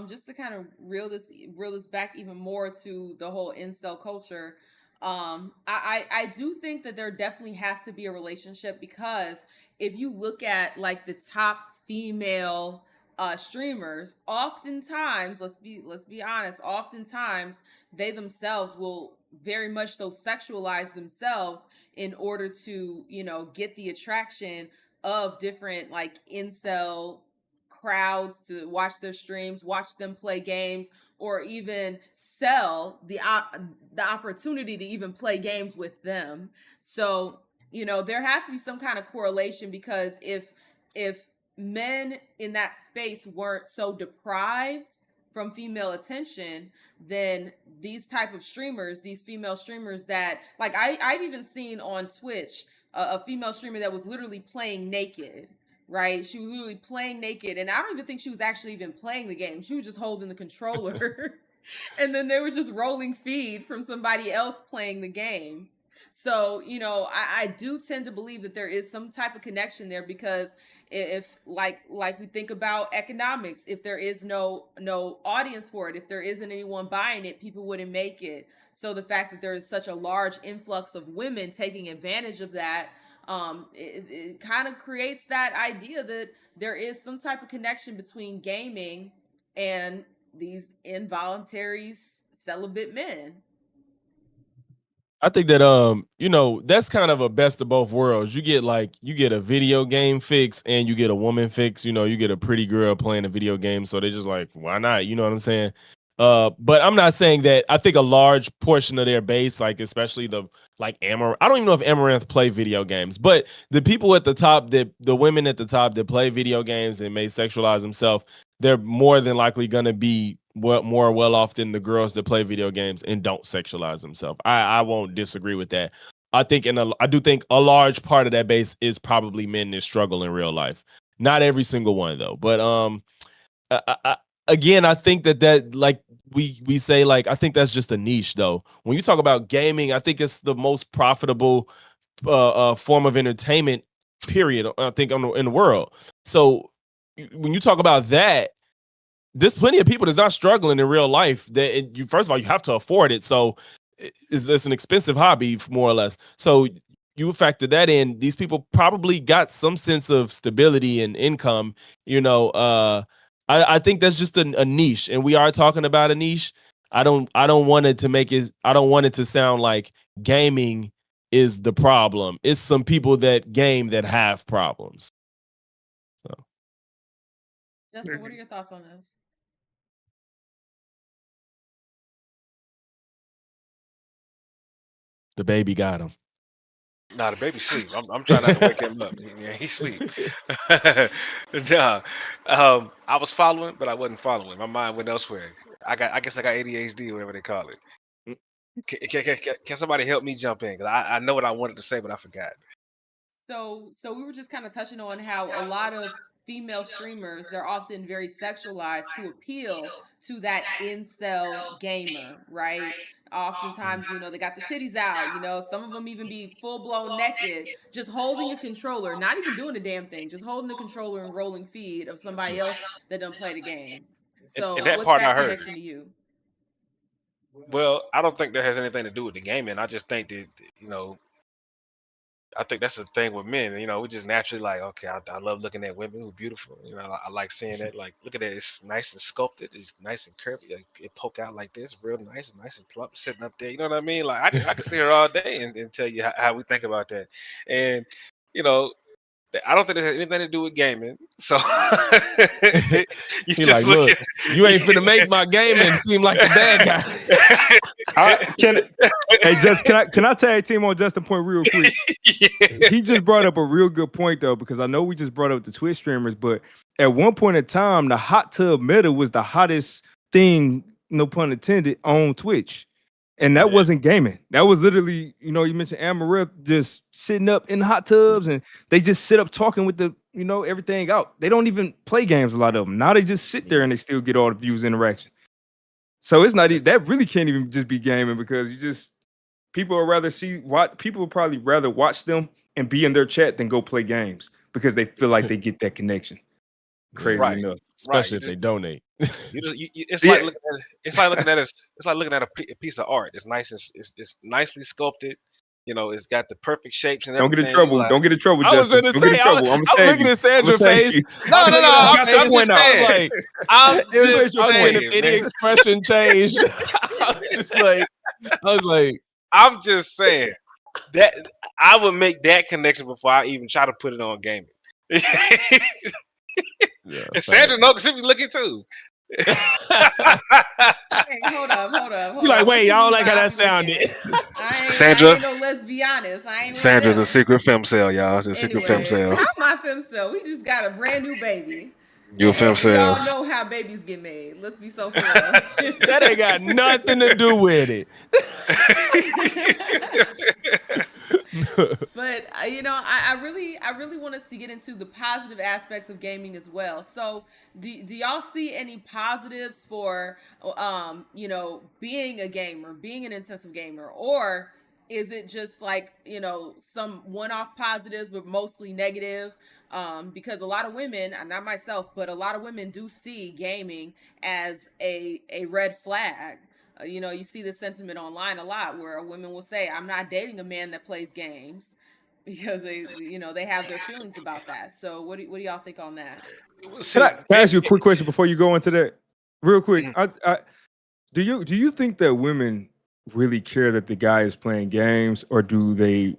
just to kind of reel this back even more to the whole incel culture. I do think that there definitely has to be a relationship, because if you look at like the top female streamers, oftentimes, let's be honest, oftentimes they themselves will very much so sexualize themselves in order to, get the attraction of different like incel crowds to watch their streams, watch them play games, or even sell the opportunity to even play games with them. So, there has to be some kind of correlation, because if men in that space weren't so deprived from female attention, then these type of streamers, these female streamers that, like, I've even seen on Twitch a female streamer that was literally playing naked, right? She was literally playing naked, and I don't even think she was actually even playing the game. She was just holding the controller, and then they were just rolling feed from somebody else playing the game. So, I do tend to believe that there is some type of connection there, because if like we think about economics, if there is no audience for it, if there isn't anyone buying it, people wouldn't make it. So the fact that there is such a large influx of women taking advantage of that, it kind of creates that idea that there is some type of connection between gaming and these involuntary celibate men. I think that that's kind of a best of both worlds. You get a video game fix and you get a woman fix. You get a pretty girl playing a video game, so they're just like, why not? You know what I'm saying? But I'm not saying that. I think a large portion of their base, like especially the Amaranth. I don't even know if Amaranth play video games, but the people at the top, the women at the top that play video games and may sexualize themselves, they're more than likely gonna be more well off than the girls that play video games and don't sexualize themselves. I won't disagree with that. I do think a large part of that base is probably men that struggle in real life. Not every single one though, but again, I think that like we say, like, I think that's just a niche though. When you talk about gaming, I think it's the most profitable form of entertainment, period. I think in the world. So when you talk about that, there's plenty of people that's not struggling in real life. That you, first of all, you have to afford it. So it's an expensive hobby, more or less. So you factor that in. These people probably got some sense of stability and income. I think that's just a niche, and we are talking about a niche. I don't want it to make it. I don't want it to sound like gaming is the problem. It's some people that game that have problems. So, Justin, what are your thoughts on this? the baby got him. Nah, the baby sleep. I'm trying not to wake him up. Yeah, he sleep. Nah, I was following, but I wasn't following. My mind went elsewhere. I guess I got ADHD, whatever they call it. Can somebody help me jump in? Because I know what I wanted to say, but I forgot. So we were just kind of touching on how a lot of female streamers, they're often very sexualized to appeal to that incel gamer, right? Oftentimes, they got the titties out, some of them even be full blown naked, just holding a controller, not even doing a damn thing, just holding the controller and rolling feed of somebody else that doesn't play the game. So And that what's part that I heard. connection to you? Well, I don't think that has anything to do with the gaming. I just think that, I think that's the thing with men. We just naturally like, okay, I love looking at women who are beautiful. I like seeing that. Like, look at that. It's nice and sculpted. It's nice and curvy. Like, it poke out like this, real nice and plump, sitting up there. You know what I mean? Like, I can sit here all day and tell you how we think about that. And, I don't think it has anything to do with gaming. So you He like, look, you ain't finna make my gaming seem like the bad guy. Can I tag team on Justin point real quick? Yeah. He just brought up a real good point though, because I know we just brought up the Twitch streamers, but at one point in time, the hot tub meta was the hottest thing, no pun intended, on Twitch. And that wasn't gaming. That was literally, you mentioned Amaranth just sitting up in hot tubs, and they just sit up talking with the, everything out. They don't even play games, a lot of them. Now they just sit there and they still get all the views interaction. So it's not even, that really can't even just be gaming, because people would probably rather watch them and be in their chat than go play games, because they feel like they get that connection. Crazy enough. Especially if they donate. It's like looking at a piece of art. It's nice. It's nicely sculpted. It's got the perfect shapes and Don't everything. get in trouble. Don't get in trouble, I was Justin. gonna Don't get in say, trouble. I'm looking at Sandra's face. No. I'm just saying. I'm just saying. If any expression changed, I was like, I'm just saying that I would make that connection before I even try to put it on gaming. Yeah, And Sandra knows she be looking too. Hey, hold up. You like, What wait, you I don't mean like by how I that be looking? sounded. I Sandra, ain't no lesbianist. I ain't one of Sandra's a them. secret femcell, y'all. It's a secret Anyway, femcell. how my femcell? We just got a brand new baby. You a And we femcell. all know how babies get made. Let's be so for real. That ain't got nothing to do with it. But I really want us to get into the positive aspects of gaming as well. So do y'all see any positives for being a gamer, being an intensive gamer, or is it just like some one-off positives but mostly negative? Because a lot of women, not myself, but a lot of women do see gaming as a red flag. You see the sentiment online a lot where women will say, "I'm not dating a man that plays games," because they have their feelings about that. So what do y'all think on that? Can See, I ask you a quick question before you go into that? Real quick, do you think that women really care that the guy is playing games, or do they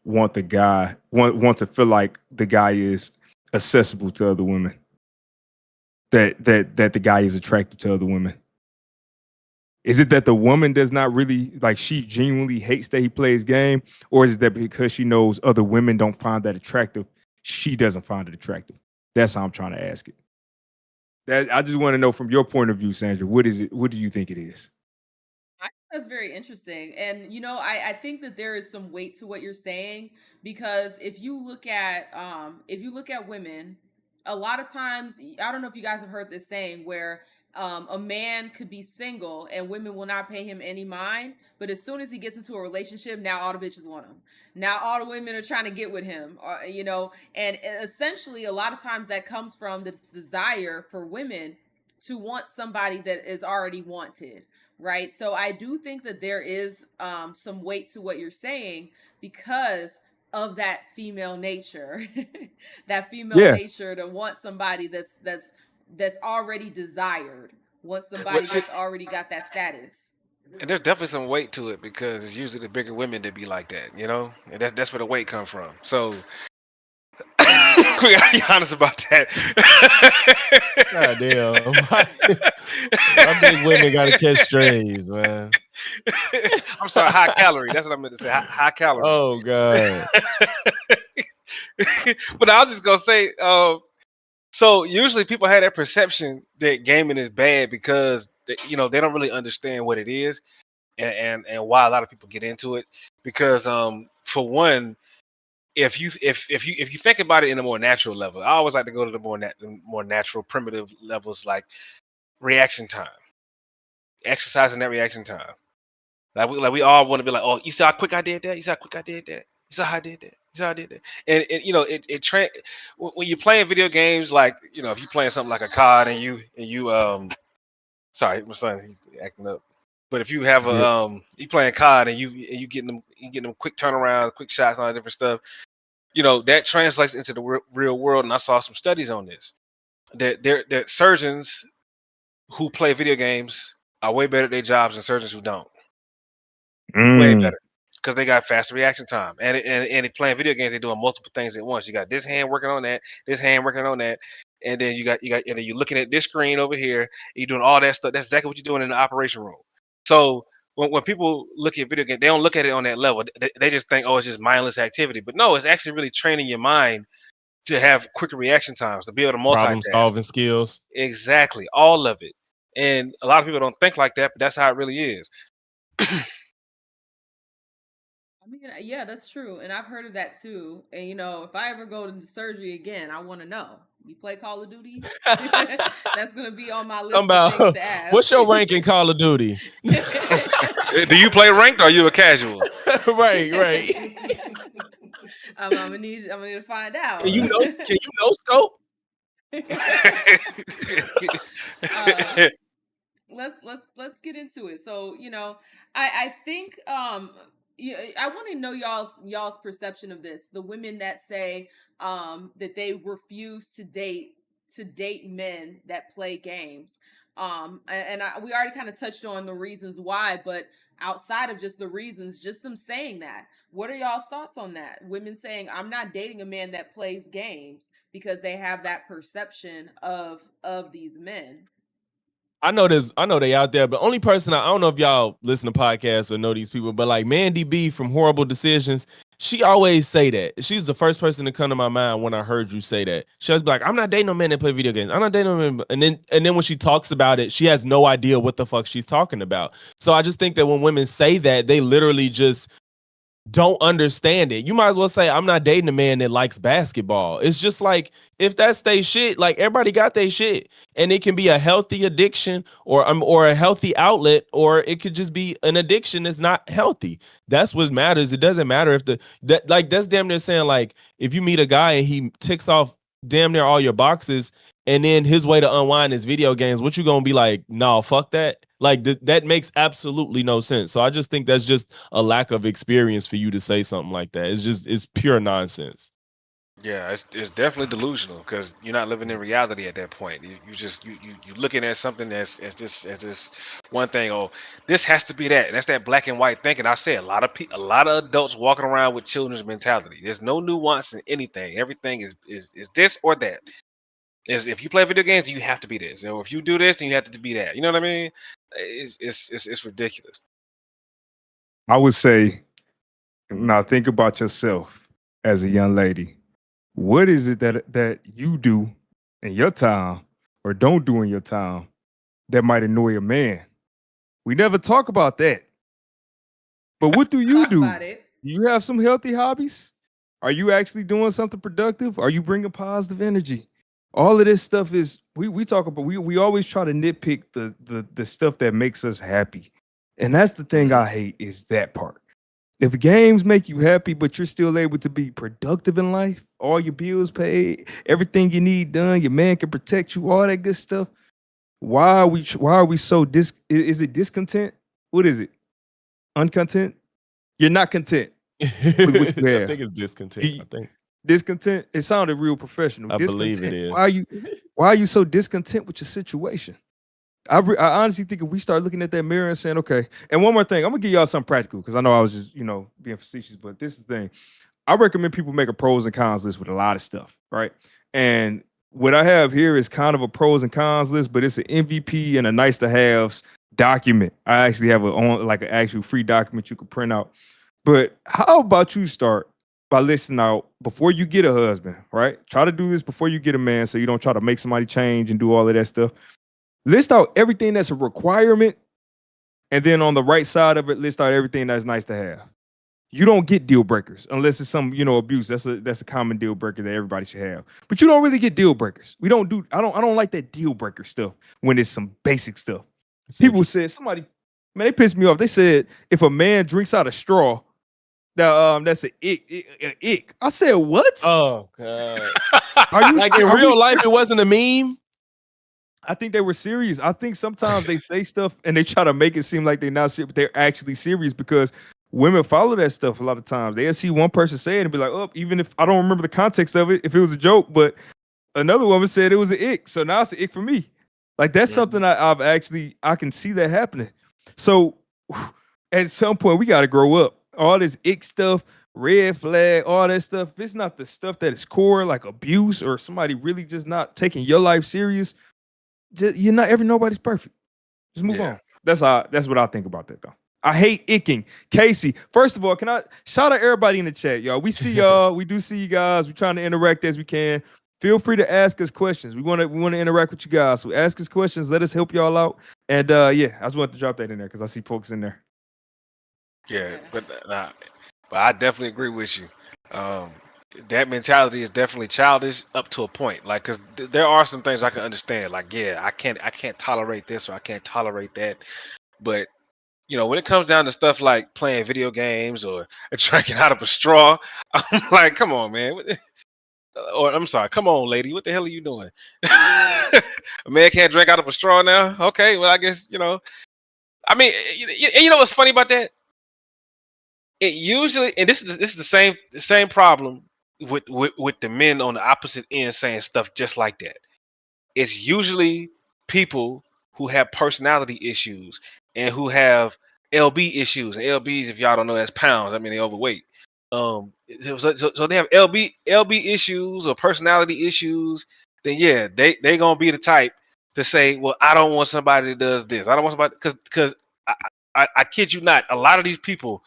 want the guy want to feel like the guy is accessible to other women? That the guy is attracted to other women? Is it that the woman does not really like, she genuinely hates that he plays game, or is it that because she knows other women don't find that attractive, she doesn't find it attractive? That's how I'm trying to ask it. That I just want to know from your point of view, Sandra. What is it? What do you think it is? I think that's very interesting. And I think that there is some weight to what you're saying, because if you look at women, a lot of times, I don't know if you guys have heard this saying where a man could be single and women will not pay him any mind, but as soon as he gets into a relationship, now all the bitches want him. Now all the women are trying to get with him, and essentially a lot of times that comes from this desire for women to want somebody that is already wanted, right? So I do think that there is some weight to what you're saying because of that female nature, that female Yeah, nature to want somebody that's already desired, want well, somebody see, that's already got that status. and there's definitely some weight to it because it's usually the bigger women that be like that, and that's where the weight comes from. So we gotta be honest about that. God damn. My big women gotta catch strays, man. I'm sorry, high calorie. That's what I meant to say. High calorie. Oh God. But I was just gonna say, so usually people have that perception that gaming is bad because they don't really understand what it is, and why a lot of people get into it. Because for one, if you think about it in a more natural level, I always like to go to the more natural, primitive levels, like reaction time, exercising that reaction time. Like we all want to be like, oh, you see how quick I did that? You see how quick I did that? You saw how I did that? You saw how I did that? And when you're playing video games, like if you're playing something like a COD and you sorry, my son, he's acting up. But if you have good. you playing COD and you getting them quick turnarounds, quick shots, and all that different stuff, that translates into the real world. And I saw some studies on this that surgeons who play video games are way better at their jobs than surgeons who don't. Way Mm. better because they got faster reaction time. And they playing video games, they're doing multiple things at once. You got this hand working on that, this hand working on that, and then and then you're looking at this screen over here. You're doing all that stuff. That's exactly what you're doing in the operation room. So when people look at video games, they don't look at it on that level. They just think, oh, it's just mindless activity. But no, it's actually really training your mind to have quicker reaction times, to be able to Problem multitask. solving skills. Exactly, all of it. And a lot of people don't think like that, but that's how it really is. I mean, yeah, that's true, and I've heard of that too. And if I ever go into surgery again, I want to know. You play Call of Duty? That's gonna be on my I'm list of things about to ask. what's your rank in Call of Duty? Do you play ranked or are you a casual? Right. I'm gonna need to find out. Can you know scope? uh, let's get into it. So I think I want to know y'all's perception of this. The women that say that they refuse to date men that play games. We already kind of touched on the reasons why, but outside of just the reasons, just them saying that. What are y'all's thoughts on that? Women saying, I'm not dating a man that plays games because they have that perception of these men. I know they out there, but only person I don't know if y'all listen to podcasts or know these people, but like Mandy B from Horrible Decisions, she always say that. She's the first person to come to my mind when I heard you say that. She was like, "I'm not dating no man that play video games. I'm not dating no man." And then when she talks about it, she has no idea what the fuck she's talking about. So I just think that when women say that, they literally just don't understand it. You might as well say, I'm not dating a man that likes basketball. It's just like, if that's they shit, like everybody got their shit. And it can be a healthy addiction or a healthy outlet, or it could just be an addiction that's not healthy. That's what matters. It doesn't matter if that's damn near saying, like, if you meet a guy and he ticks off damn near all your boxes, and then his way to unwind is video games, what you gonna be like, no, fuck that? Like that makes absolutely no sense. So I just think that's just a lack of experience for you to say something like that. It's pure nonsense. Yeah, it's definitely delusional because you're not living in reality at that point. You looking at something as this one thing. Oh, this has to be that. And that's that black and white thinking. I say a lot of adults walking around with children's mentality. There's no nuance in anything. Everything is this or that. Is if you play video games, you have to be this. You know, if you do this, then you have to be that. You know what I mean? It's ridiculous. I would say, now think about yourself as a young lady. What is it that you do in your time or don't do in your time that might annoy a man? We never talk about that. But what do you Talk do? about it. Do you have some healthy hobbies? Are you actually doing something productive? Are you bringing positive energy? All of this stuff is we talk about. We always try to nitpick the stuff that makes us happy, and that's the thing I hate is that part. If games make you happy, but you're still able to be productive in life, all your bills paid, everything you need done, your man can protect you, all that good stuff. Why are we so is it discontent? What is it? Uncontent? You're not content with what you I have. think it's discontent. I think Discontent. It sounded real professional. I believe it Discontent. is. Why are you so discontent with your situation? I honestly think if we start looking at that mirror and saying, okay, and one more thing, I'm gonna give y'all something practical because I know I was just, being facetious, but this is the thing. I recommend people make a pros and cons list with a lot of stuff, right? And what I have here is kind of a pros and cons list, but it's an MVP and a nice to haves document. I actually have an actual free document you can print out. But how about you start by listing out before you get a husband, right? Try to do this before you get a man so you don't try to make somebody change and do all of that stuff. List out everything that's a requirement, and then on the right side of it, list out everything that's nice to have. You don't get deal breakers unless it's some, abuse. That's a common deal breaker that everybody should have. But you don't really get deal breakers. We don't do. I don't like that deal breaker stuff when it's some basic stuff. People said man, they pissed me off. They said if a man drinks out a straw, that's an ick. I said what? Oh god! Are you like in real life? It wasn't a meme. I think they were serious. I think sometimes they say stuff and they try to make it seem like they're not serious, but they're actually serious because women follow that stuff a lot of times. They'll see one person say it and be like, oh, even if I don't remember the context of it, if it was a joke, but another woman said it was an ick. So now it's an ick for me. Like that's something I can see that happening. So at some point we got to grow up. All this ick stuff, red flag, all that stuff. If it's not the stuff that is core, like abuse or somebody really just not taking your life serious, nobody's perfect. Just move on. That's what I think about that though. I hate icking. Casey, first of all, can I shout out everybody in the chat, y'all? We see y'all. We do see you guys. We're trying to interact as we can. Feel free to ask us questions. We want to interact with you guys. So ask us questions. Let us help y'all out. And I just wanted to drop that in there because I see folks in there. Yeah, but I definitely agree with you. That mentality is definitely childish up to a point. Like, cause there are some things I can understand. Like, yeah, I can't tolerate this or I can't tolerate that. But when it comes down to stuff like playing video games or drinking out of a straw, I'm like, come on, man. Or I'm sorry, come on, lady. What the hell are you doing? A man can't drink out of a straw now. Okay, well, I guess I mean, you know what's funny about that? It usually, and this is the same problem with the men on the opposite end saying stuff just like that. It's usually people who have personality issues and who have LB issues. And LBs, if y'all don't know, that's pounds. I mean, they overweight. So they have LB issues or personality issues. Then yeah, they gonna be the type to say, well, I don't want somebody that does this. I don't want somebody because I kid you not, a lot of these people,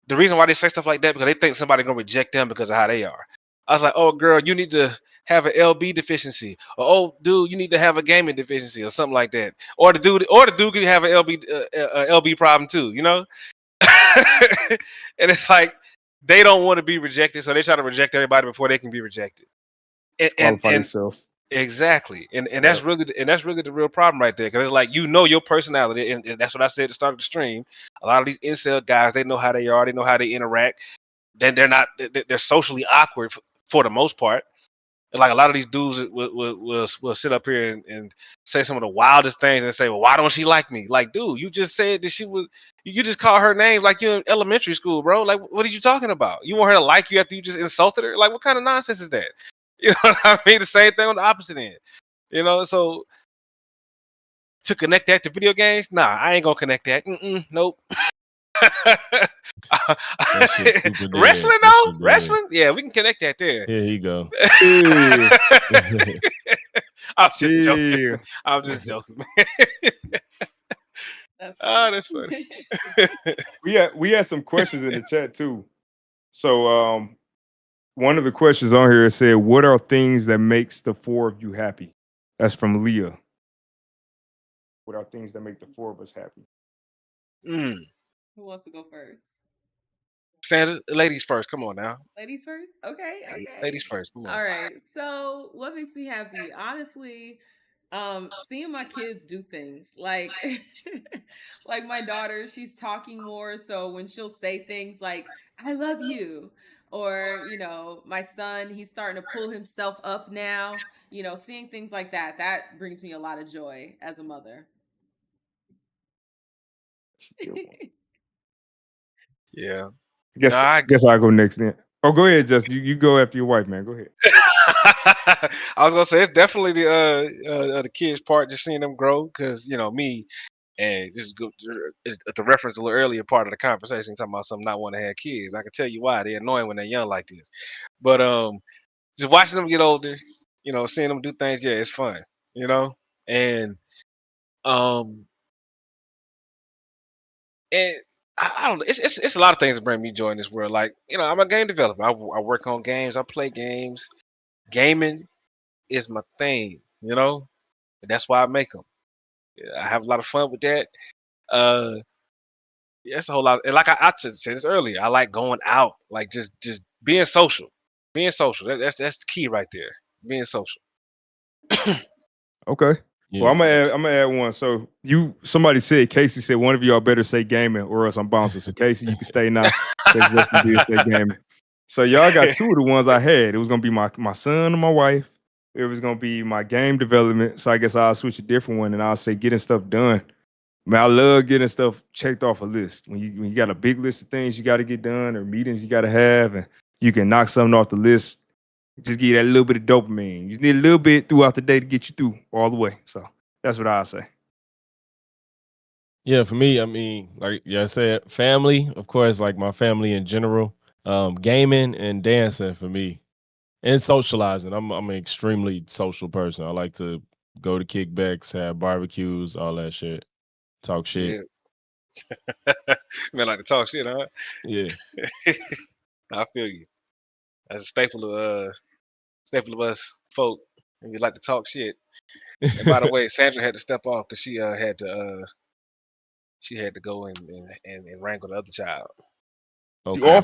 the reason why they say stuff like that because they think somebody gonna reject them because of how they are. I was like, oh girl, you need to have an LB deficiency, or oh dude, you need to have a gaming deficiency, or something like that. Or the dude could have an LB problem too, you know. And it's like they don't want to be rejected, so they try to reject everybody before they can be rejected. Qualify And yourself. exactly, and Yep. that's really the real problem right there, because it's like your personality, and that's what I said at the start of the stream. A lot of these incel guys, they know how they are, they know how they interact. Then they're socially awkward for the most part. And like a lot of these dudes will sit up here and say some of the wildest things and say, well, why don't she like me? Like, dude, you just said that you just call her name like you're in elementary school, bro. Like, what are you talking about? You want her to like you after you just insulted her? Like, what kind of nonsense is that? You know what I mean? The same thing on the opposite end. You know, so to connect that to video games, nah, I ain't gonna connect that. Nope. That shit's super dead. Wrestling That though, shit dead. wrestling, yeah, we can connect that there. Here you go. Yeah. I'm just joking. Yeah. I'm just joking, man. That's Oh, that's funny. We had some questions in the chat too. So one of the questions on here said, "What are things that makes the four of you happy?" That's from Leah. What are things that make the four of us happy? Mm. Who wants to go first? Sandra, ladies first. Come on now. Ladies first? Okay, okay. Ladies first. Come on. All right. So what makes me happy? Honestly, seeing my kids do things like like my daughter, she's talking more. So when she'll say things like, I love you, or my son, he's starting to pull himself up now, seeing things like that, that brings me a lot of joy as a mother. That's a good one. Yeah. I guess I'll go next then. Oh, go ahead, Justin. You go after your wife, man. Go ahead. I was gonna say it's definitely the kids' part, just seeing them grow, because me and just go to reference a little earlier part of the conversation, talking about some not want to have kids. I can tell you why they're annoying when they're young like this, but just watching them get older, seeing them do things, yeah, it's fun, and um and I don't know, it's a lot of things that bring me joy in this world. Like, I'm a game developer. I work on games. I play games. Gaming is my thing, and that's why I make them. I have a lot of fun with that. Yeah, it's a whole lot. And like I said this earlier, I like going out, like just being social, that's the key right there. Being social. Okay. Yeah. Well, I'm gonna add one. So somebody said, Casey said, one of y'all better say gaming or else I'm bouncing. So Casey, you can stay now. Because Justin did say gaming. So y'all got two of the ones I had. It was gonna be my son and my wife. It was gonna be my game development. So I guess I'll switch a different one and I'll say getting stuff done. Man, I love getting stuff checked off a list. When you got a big list of things you got to get done or meetings you got to have, and you can knock something off the list. Just give you that little bit of dopamine. You need a little bit throughout the day to get you through all the way. So that's what I say. Yeah, for me, I mean, like I said, family, of course, like my family in general, gaming and dancing for me, and socializing. I'm an extremely social person. I like to go to kickbacks, have barbecues, all that shit, talk shit. Yeah. Man, like to talk shit, huh? Yeah. I feel you. That's a staple of us folk. And we like to talk shit. And by the way, Sandra had to step off because she had to go and wrangle the other child. Okay.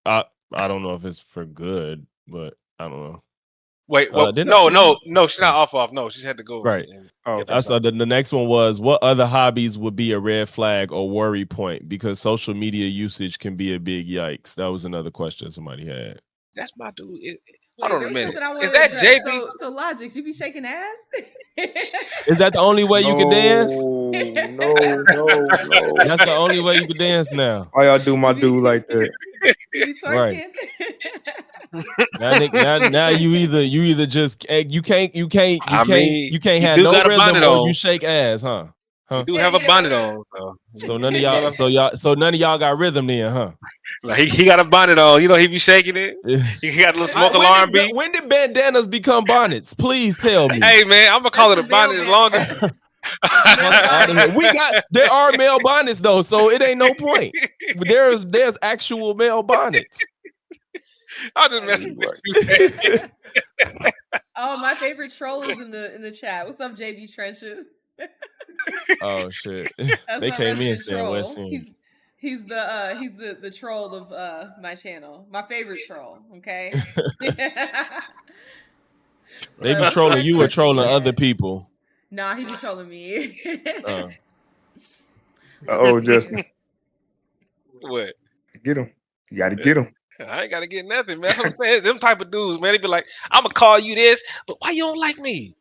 Off? I don't know if it's for good, but I don't know. Wait, well, no, she's not off. No, she's had to go. Right. I saw the next one was, what other hobbies would be a red flag or worry point? Because social media usage can be a big yikes. That was another question somebody had. That's my dude. Wait, hold on a minute. Is that JB? So Logics, you be shaking ass? Is that the only way you can dance? No. That's the only way you can dance now. Why y'all do my dude like that? You be twerking? Right. Now you either just you can't have no rhythm or you shake ass, huh? He Huh? do Yeah, have a yeah. bonnet on, So none of you know y'all, what I'm so none of y'all got rhythm then, huh? like he got a bonnet on. You know he be shaking it. He got a little smoke alarm beat. When did bandanas become bonnets? Please tell me. Hey man, I'm gonna That's call it the a male bonnet as long as. bandana. Fuck Male out of here. bonnet. There are male bonnets though, so it ain't no point. There's actual male bonnets. I'll just mess with you. Man. Oh, my favorite troll is in the chat. What's up, JB Trenches? Oh shit. That's They my came in resident saying West troll. End. He's the troll of my channel. My favorite troll. Okay. They be What's the trolling next you or question trolling you other had? people. Nah, he be trolling me. Uh, Let's Oh, see. Justin, What? get him. You got to get him. I ain't gotta get nothing, man. That's what I'm saying. Them type of dudes, man. They be like, I'm gonna call you this, but why you don't like me?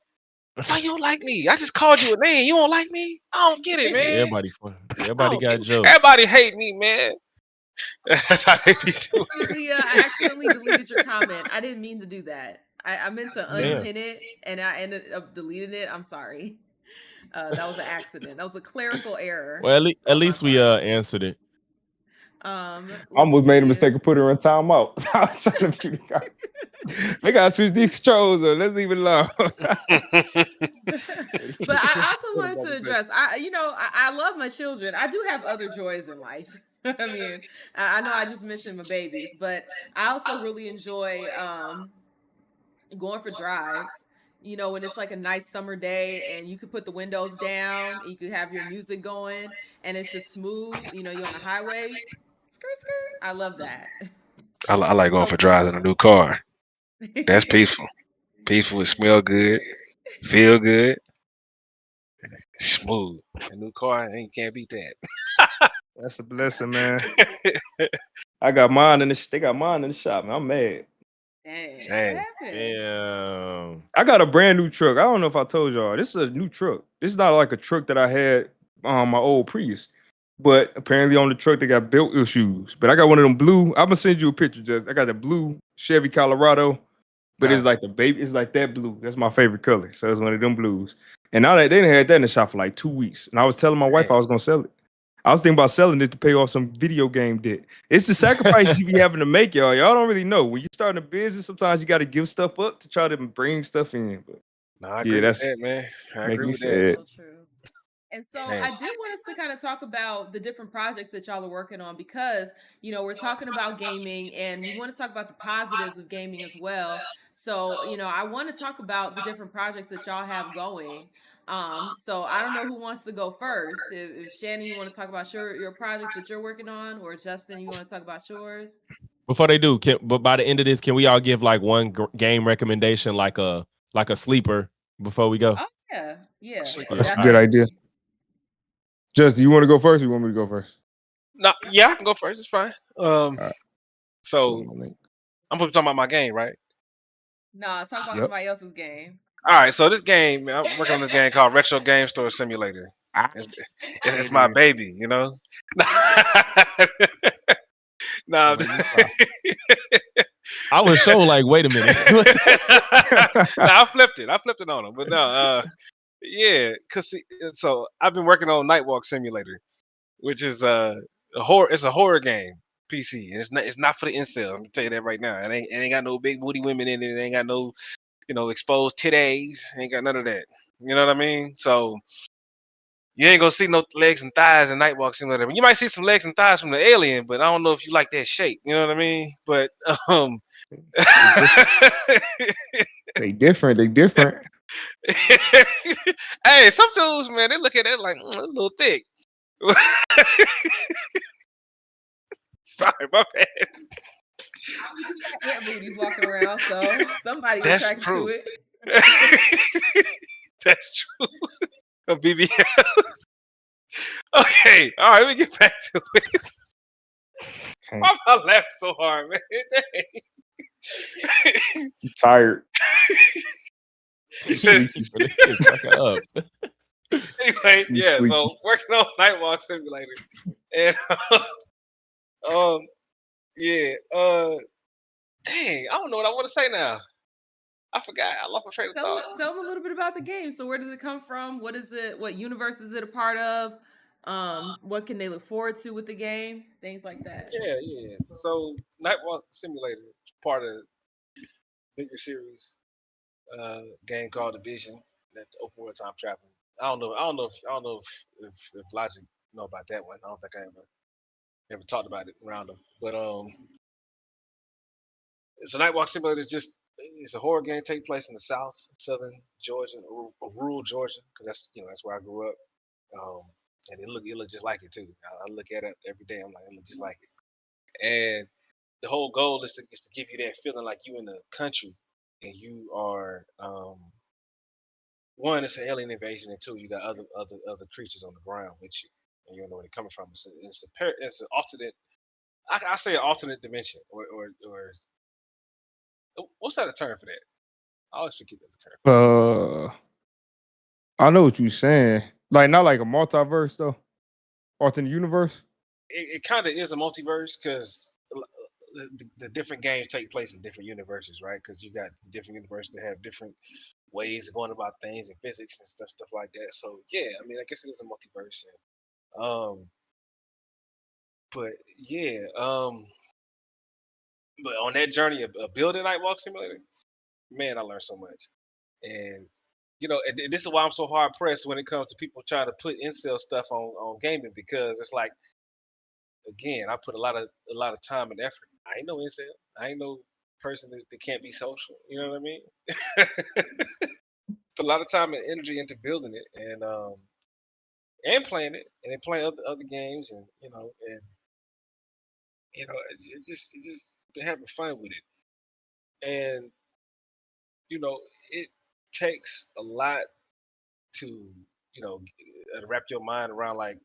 Why you don't like me? I just called you a name. You don't like me? I don't get it, man. everybody fun. I Everybody don't get got it. jokes. Everybody hate me, man. That's how they be doing. I accidentally deleted your comment. I didn't mean to do that. I meant to Damn. unpin it, and I ended up deleting it. I'm sorry. That was an accident. That was a clerical error Well, at on my least we part. answered it. I Let's almost made a see. mistake of putting her in timeout. I was trying to figure it out. They got to switch these controls up. Let's leave it alone. But I also wanted to address. I love my children. I do have other joys in life. I mean, I know I just mentioned my babies, but I also really enjoy going for drives. You know, when it's like a nice summer day and you could put the windows down, and you could have your music going, and it's just smooth. You know, you're on the highway. Skirt, skirt. I love that. I like It's going so for drives in a peaceful. new car. That's peaceful. Peaceful. It smell good. Feel good. Smooth. A new car, ain't can't beat that. That's a blessing, man. I got mine in the. They got mine in the shop, man. I'm mad. Dang, what Dang. happened? Damn. I got a brand new truck. I don't know if I told y'all. This is a new truck. This is not like a truck that I had on my old Prius. But apparently on the truck they got belt issues. But I got one of them blue. I'm gonna send you a picture, just I got the blue Chevy Colorado, but it's like the baby, it's like that blue. That's my favorite color. So it's one of them blues. And now that they didn't had that in the shop for like 2 weeks. And I was telling my wife I was gonna sell it. I was thinking about selling it to pay off some video game debt. It's the sacrifices you be having to make, y'all. Y'all don't really know. When you're starting a business, sometimes you got to give stuff up to try to bring stuff in. But No, I yeah, agree with that's that, man. I making agree me with that. sad. So true. And so Dang. I did want us to kind of talk about the different projects that y'all are working on because, you know, we're talking about gaming and we want to talk about the positives of gaming as well. So, you know, I want to talk about the different projects that y'all have going. So I don't know who wants to go first. If Shannon, you want to talk about your projects that you're working on, or Justin, you want to talk about yours? Before they do, but by the end of this, can we all give like one game recommendation, like a sleeper, before we go? Oh yeah, yeah, Sleeper. That's a All right. good idea. definitely. Just, do you want to go first or you want me to go first? No, yeah, I can go first. It's fine. All right. So I'm talking about my game, right? Nah, talk about Yep. somebody else's game. All right. So this game, I'm working on this game called Retro Game Store Simulator. It's my baby, you know. No, I was so like, wait a minute. I flipped it. I flipped it on him, but no, yeah, so I've been working on Nightwalk Simulator, which is a horror. It's a horror game, PC. And it's not for the incel. I'm gonna tell you that right now. It ain't got no big booty women in it. It ain't got no exposed titties. Ain't got none of that. You know what I mean? So you ain't gonna see no legs and thighs in Nightwalk Simulator. You might see some legs and thighs from the alien, but I don't know if you like that shape. You know what I mean? But They different. They different. hey, some dudes, man, they look at it like a little thick. Sorry, my bad. You got ant booties walking around, so somebody That's attracted true. to it. That's true. A BBL. Okay, all right, let me get back to it. Okay. Why am I laughing so hard, man? You tired. It's cracking up. Anyway, You yeah, sleepy. so working on Nightwalk Simulator. And yeah, dang, I don't know what I want to say now. I forgot. I lost my train of thought. Tell them a little bit about the game. So where does it come from? What is it? What universe is it a part of? What can they look forward to with the game? Things like that. Yeah. So Nightwalk Simulator is part of bigger series game called Division. That's open world time traveling. I don't know if Logic know about that one. I don't think I ever talked about it around them. But so Nightwalk Simulator is just it's a horror game take place in the southern Georgia, or rural Georgia, because that's where I grew up. And it look just like it too. I look at it every day. I'm like, it look just like it. And the whole goal is to give you that feeling like you in the country and you are one, it's an alien invasion, and two, you got other creatures on the ground with you, and you don't know where they're coming from. It's an alternate. I say an alternate dimension, or what's that a term for that? I always forget that term. I know what you're saying. Like not like a multiverse though, alternate universe. It kind of is a multiverse because the different games take place in different universes, right? Because you got different universes that have different ways of going about things and physics and stuff like that. So yeah, I mean, I guess it is a multiverse. But yeah, but on that journey of building Nightwalk Simulator, man, I learned so much. And and this is why I'm so hard pressed when it comes to people trying to put incel stuff on gaming, because it's like, again, I put a lot of time and effort. I ain't no incel. I ain't no person that can't be social. You know what I mean? Put a lot of time and energy into building it, and playing it, and then playing other games, and it's just been having fun with it. And it takes a lot to wrap your mind around, like,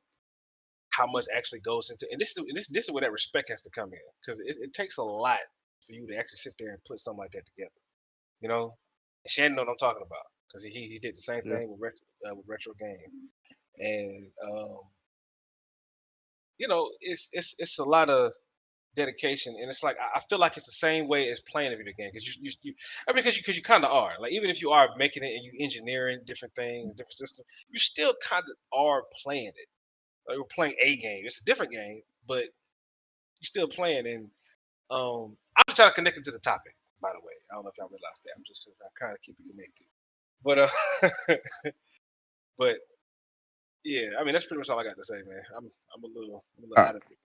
how much actually goes into, and this is where that respect has to come in, because it takes a lot for you to actually sit there and put something like that together. And Shannon know what I'm talking about, because he did the same thing with retro game, and it's a lot of dedication, and it's like I feel like it's the same way as playing a video game, because because you kind of are, like, even if you are making it and you engineering different things, different systems, you still kind of are playing it. Like, we're playing a game. It's a different game, but you're still playing. And I'm trying to connect it to the topic, by the way. I don't know if y'all realized that. I'm just trying to keep it connected. But but yeah, I mean, that's pretty much all I got to say, man. I'm a little out of it.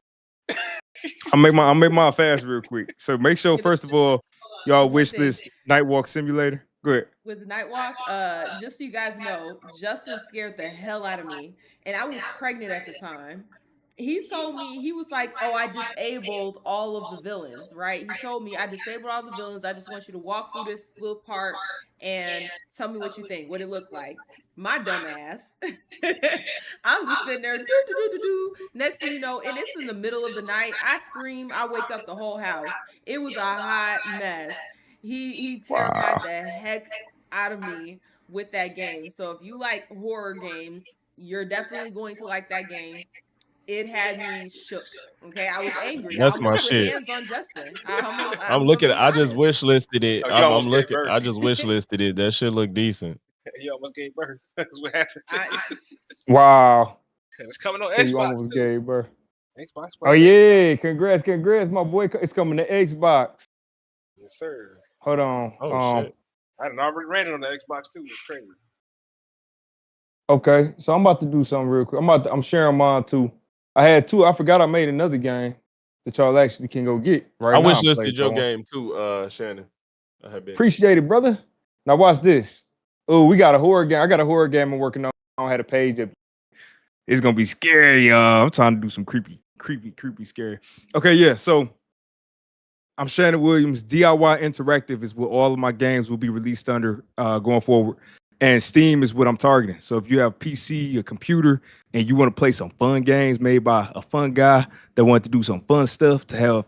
I'll make my fast real quick. So make sure, first of all, y'all wish this Nightwalk Simulator. Go ahead. With Nightwalk, just so you guys know, Justin scared the hell out of me, and I was pregnant at the time. He told me, he was like, "Oh, I disabled all of the villains," right? He told me, "I disabled all the villains. I just want you to walk through this little part and tell me what you think, what it looked like." My dumb ass, I'm just sitting there, do do do do do. Next thing you know, and it's in the middle of the night. I scream, I wake up the whole house. It was a hot mess. He terrified the heck out of me with that game. So if you like horror games, you're definitely going to like that game. It had me shook. Okay, I was angry. I That's my almost put shit. hands on Justin. I'm I'm gonna looking. be I just honest. wish listed it. Oh, you I'm almost gave looking. birth. I just wish listed it. That shit look decent. You almost gave birth. That's what happened to you. Wow. And it's coming on So you Xbox almost too. gave birth. Xbox. Oh yeah, congrats, my boy. It's coming to Xbox. Yes, sir. Hold on. Oh shit. I done already ran it on the Xbox too. It's crazy. Okay, so I'm about to do something real quick. I'm sharing mine too. I had two. I forgot I made another game that y'all actually can go get right I now. wish listed your game too, Shannon. I have been. Appreciate it, brother. Now watch this. Oh, we got a horror game. I got a horror game I'm working on. I don't have a page up. It's gonna be scary, y'all. I'm trying to do some creepy, scary. Okay, yeah. So I'm Shannon Williams. DIY Interactive is what all of my games will be released under going forward. And Steam is what I'm targeting. So if you have PC, a computer, and you want to play some fun games made by a fun guy that wanted to do some fun stuff to have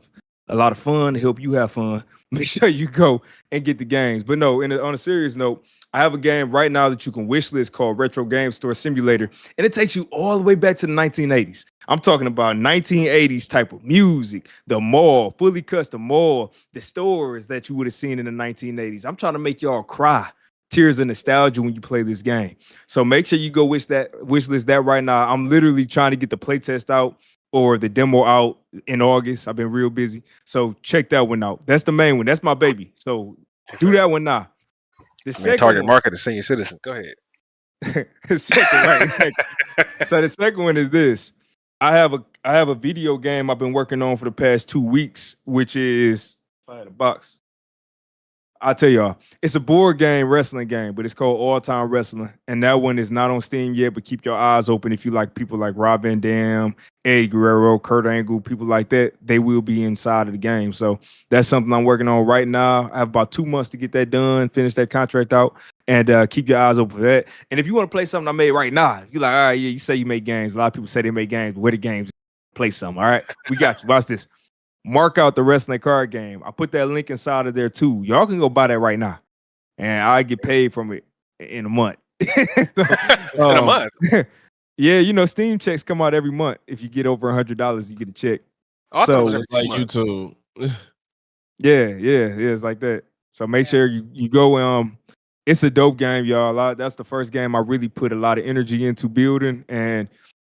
a lot of fun, to help you have fun, make sure you go and get the games. But no, on a serious note, I have a game right now that you can wish list called Retro Game Store Simulator, and it takes you all the way back to the 1980s. I'm talking about 1980s type of music, the mall, fully custom mall, the stores that you would have seen in the 1980s. I'm trying to make y'all cry. Tears of nostalgia when you play this game. So make sure you go wish list that right now. I'm literally trying to get the playtest out or the demo out in August. I've been real busy. So check that one out. That's the main one. That's my baby. So Yes, do sir. that one now. The Man, second target one, market is senior citizens. Go ahead. second, right? Exactly. So the second one is this. I have a video game I've been working on for the past 2 weeks, which is if I had a box. I'll tell y'all, it's a board game wrestling game, but it's called All Time Wrestling. And that one is not on Steam yet, but keep your eyes open if you like people like Rob Van Dam, Eddie Guerrero, Kurt Angle, people like that. They will be inside of the game. So that's something I'm working on right now. I have about 2 months to get that done, finish that contract out, and keep your eyes open for that. And if you want to play something I made right now, you're like, all right, yeah, you say you make games. A lot of people say they make games, but where the games? Play some. All right, we got you. Watch this. Mark out the wrestling card game. I put that link inside of there too. Y'all can go buy that right now, and I get paid from it in a month. So, In a month. yeah, Steam checks come out every month. If you get over $100, you get a check. Oh, I thought it was So every Just 2 like months. YouTube. yeah, it's like that. So make sure you go. It's a dope game, y'all. That's the first game I really put a lot of energy into building, and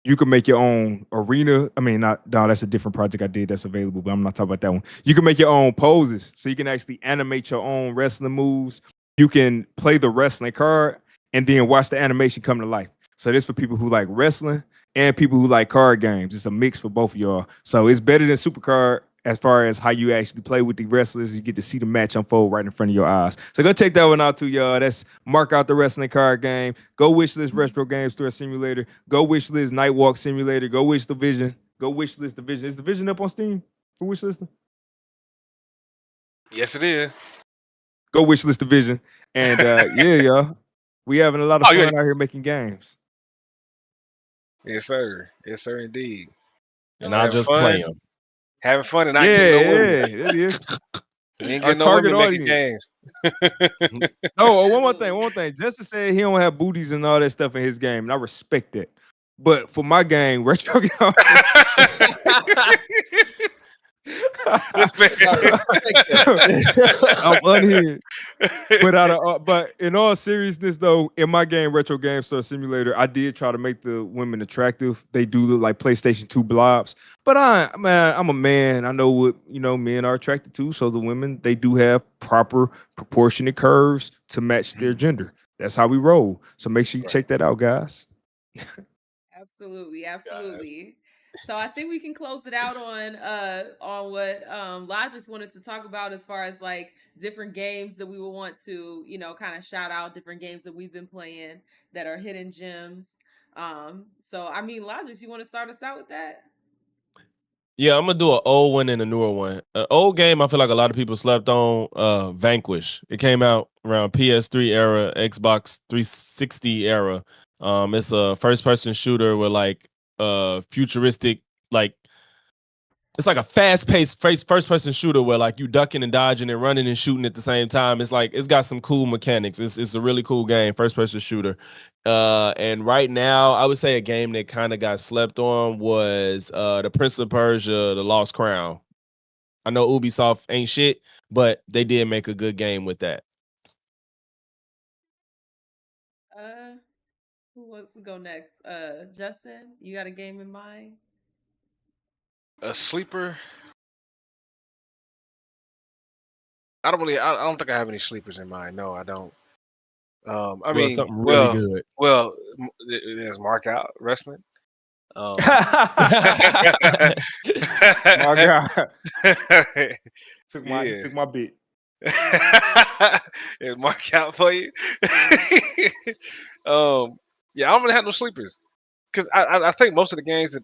you can make your own arena. I mean, not no, that's a different project I did that's available, but I'm not talking about that one. You can make your own poses, so you can actually animate your own wrestling moves. You can play the wrestling card and then watch the animation come to life. So this for people who like wrestling and people who like card games. It's a mix for both of y'all. So it's better than Supercard as far as how you actually play with the wrestlers. You get to see the match unfold right in front of your eyes. So go check that one out too, y'all. That's Mark Out the Wrestling Card Game. Go wish list Retro Game Store Simulator. Go wish list Nightwalk Simulator. Go wish the Vision. Go wish list the Vision. Is the Vision up on Steam for wish listing? Yes, it is. Go wish list the Vision. And yeah, y'all. We having a lot of Oh, fun out here making games. yes, sir. Yes, sir, indeed. And I'll Having just play fun, them. having fun, and not getting no women. Yeah, that is. We ain't Our getting no target women making audience. games. Oh, Absolutely. one more thing. Justin said he don't have booties and all that stuff in his game, and I respect that. But for my game, retro This man. I respect I'm that. unhinged. But in all seriousness, though, in my game, Retro Game Store Simulator, I did try to make the women attractive. They do look like PlayStation 2 blobs. But I'm a man. I know what men are attracted to. So the women, they do have proper proportionate curves to match their gender. That's how we roll. So make sure you Right. check that out, guys. Absolutely, Guys. absolutely. So I think we can close it out on what Logics wanted to talk about as far as like different games that we would want to, kind of shout out different games that we've been playing that are hidden gems. So I mean Logics, you want to start us out with that? Yeah, I'm gonna do an old one and a newer one. An old game I feel like a lot of people slept on. Vanquish. It came out around PS3 era, Xbox 360 era. It's a first person shooter with like futuristic, like it's like a fast paced first person shooter where like you ducking and dodging and running and shooting at the same time. It's like it's got some cool mechanics. It's a really cool game, first person shooter. And right now, I would say a game that kind of got slept on was the Prince of Persia: The Lost Crown. I know Ubisoft ain't shit, but they did make a good game with that. Uh who wants to go next? Justin, you got a game in mind? A sleeper. I don't think I have any sleepers in mind. No, I don't. I Well, mean, something really good. there's Mark Out Wrestling. My God. He Yeah. took my bit. It Mark Out for you. Yeah, I don't really have no sleepers because I think most of the games that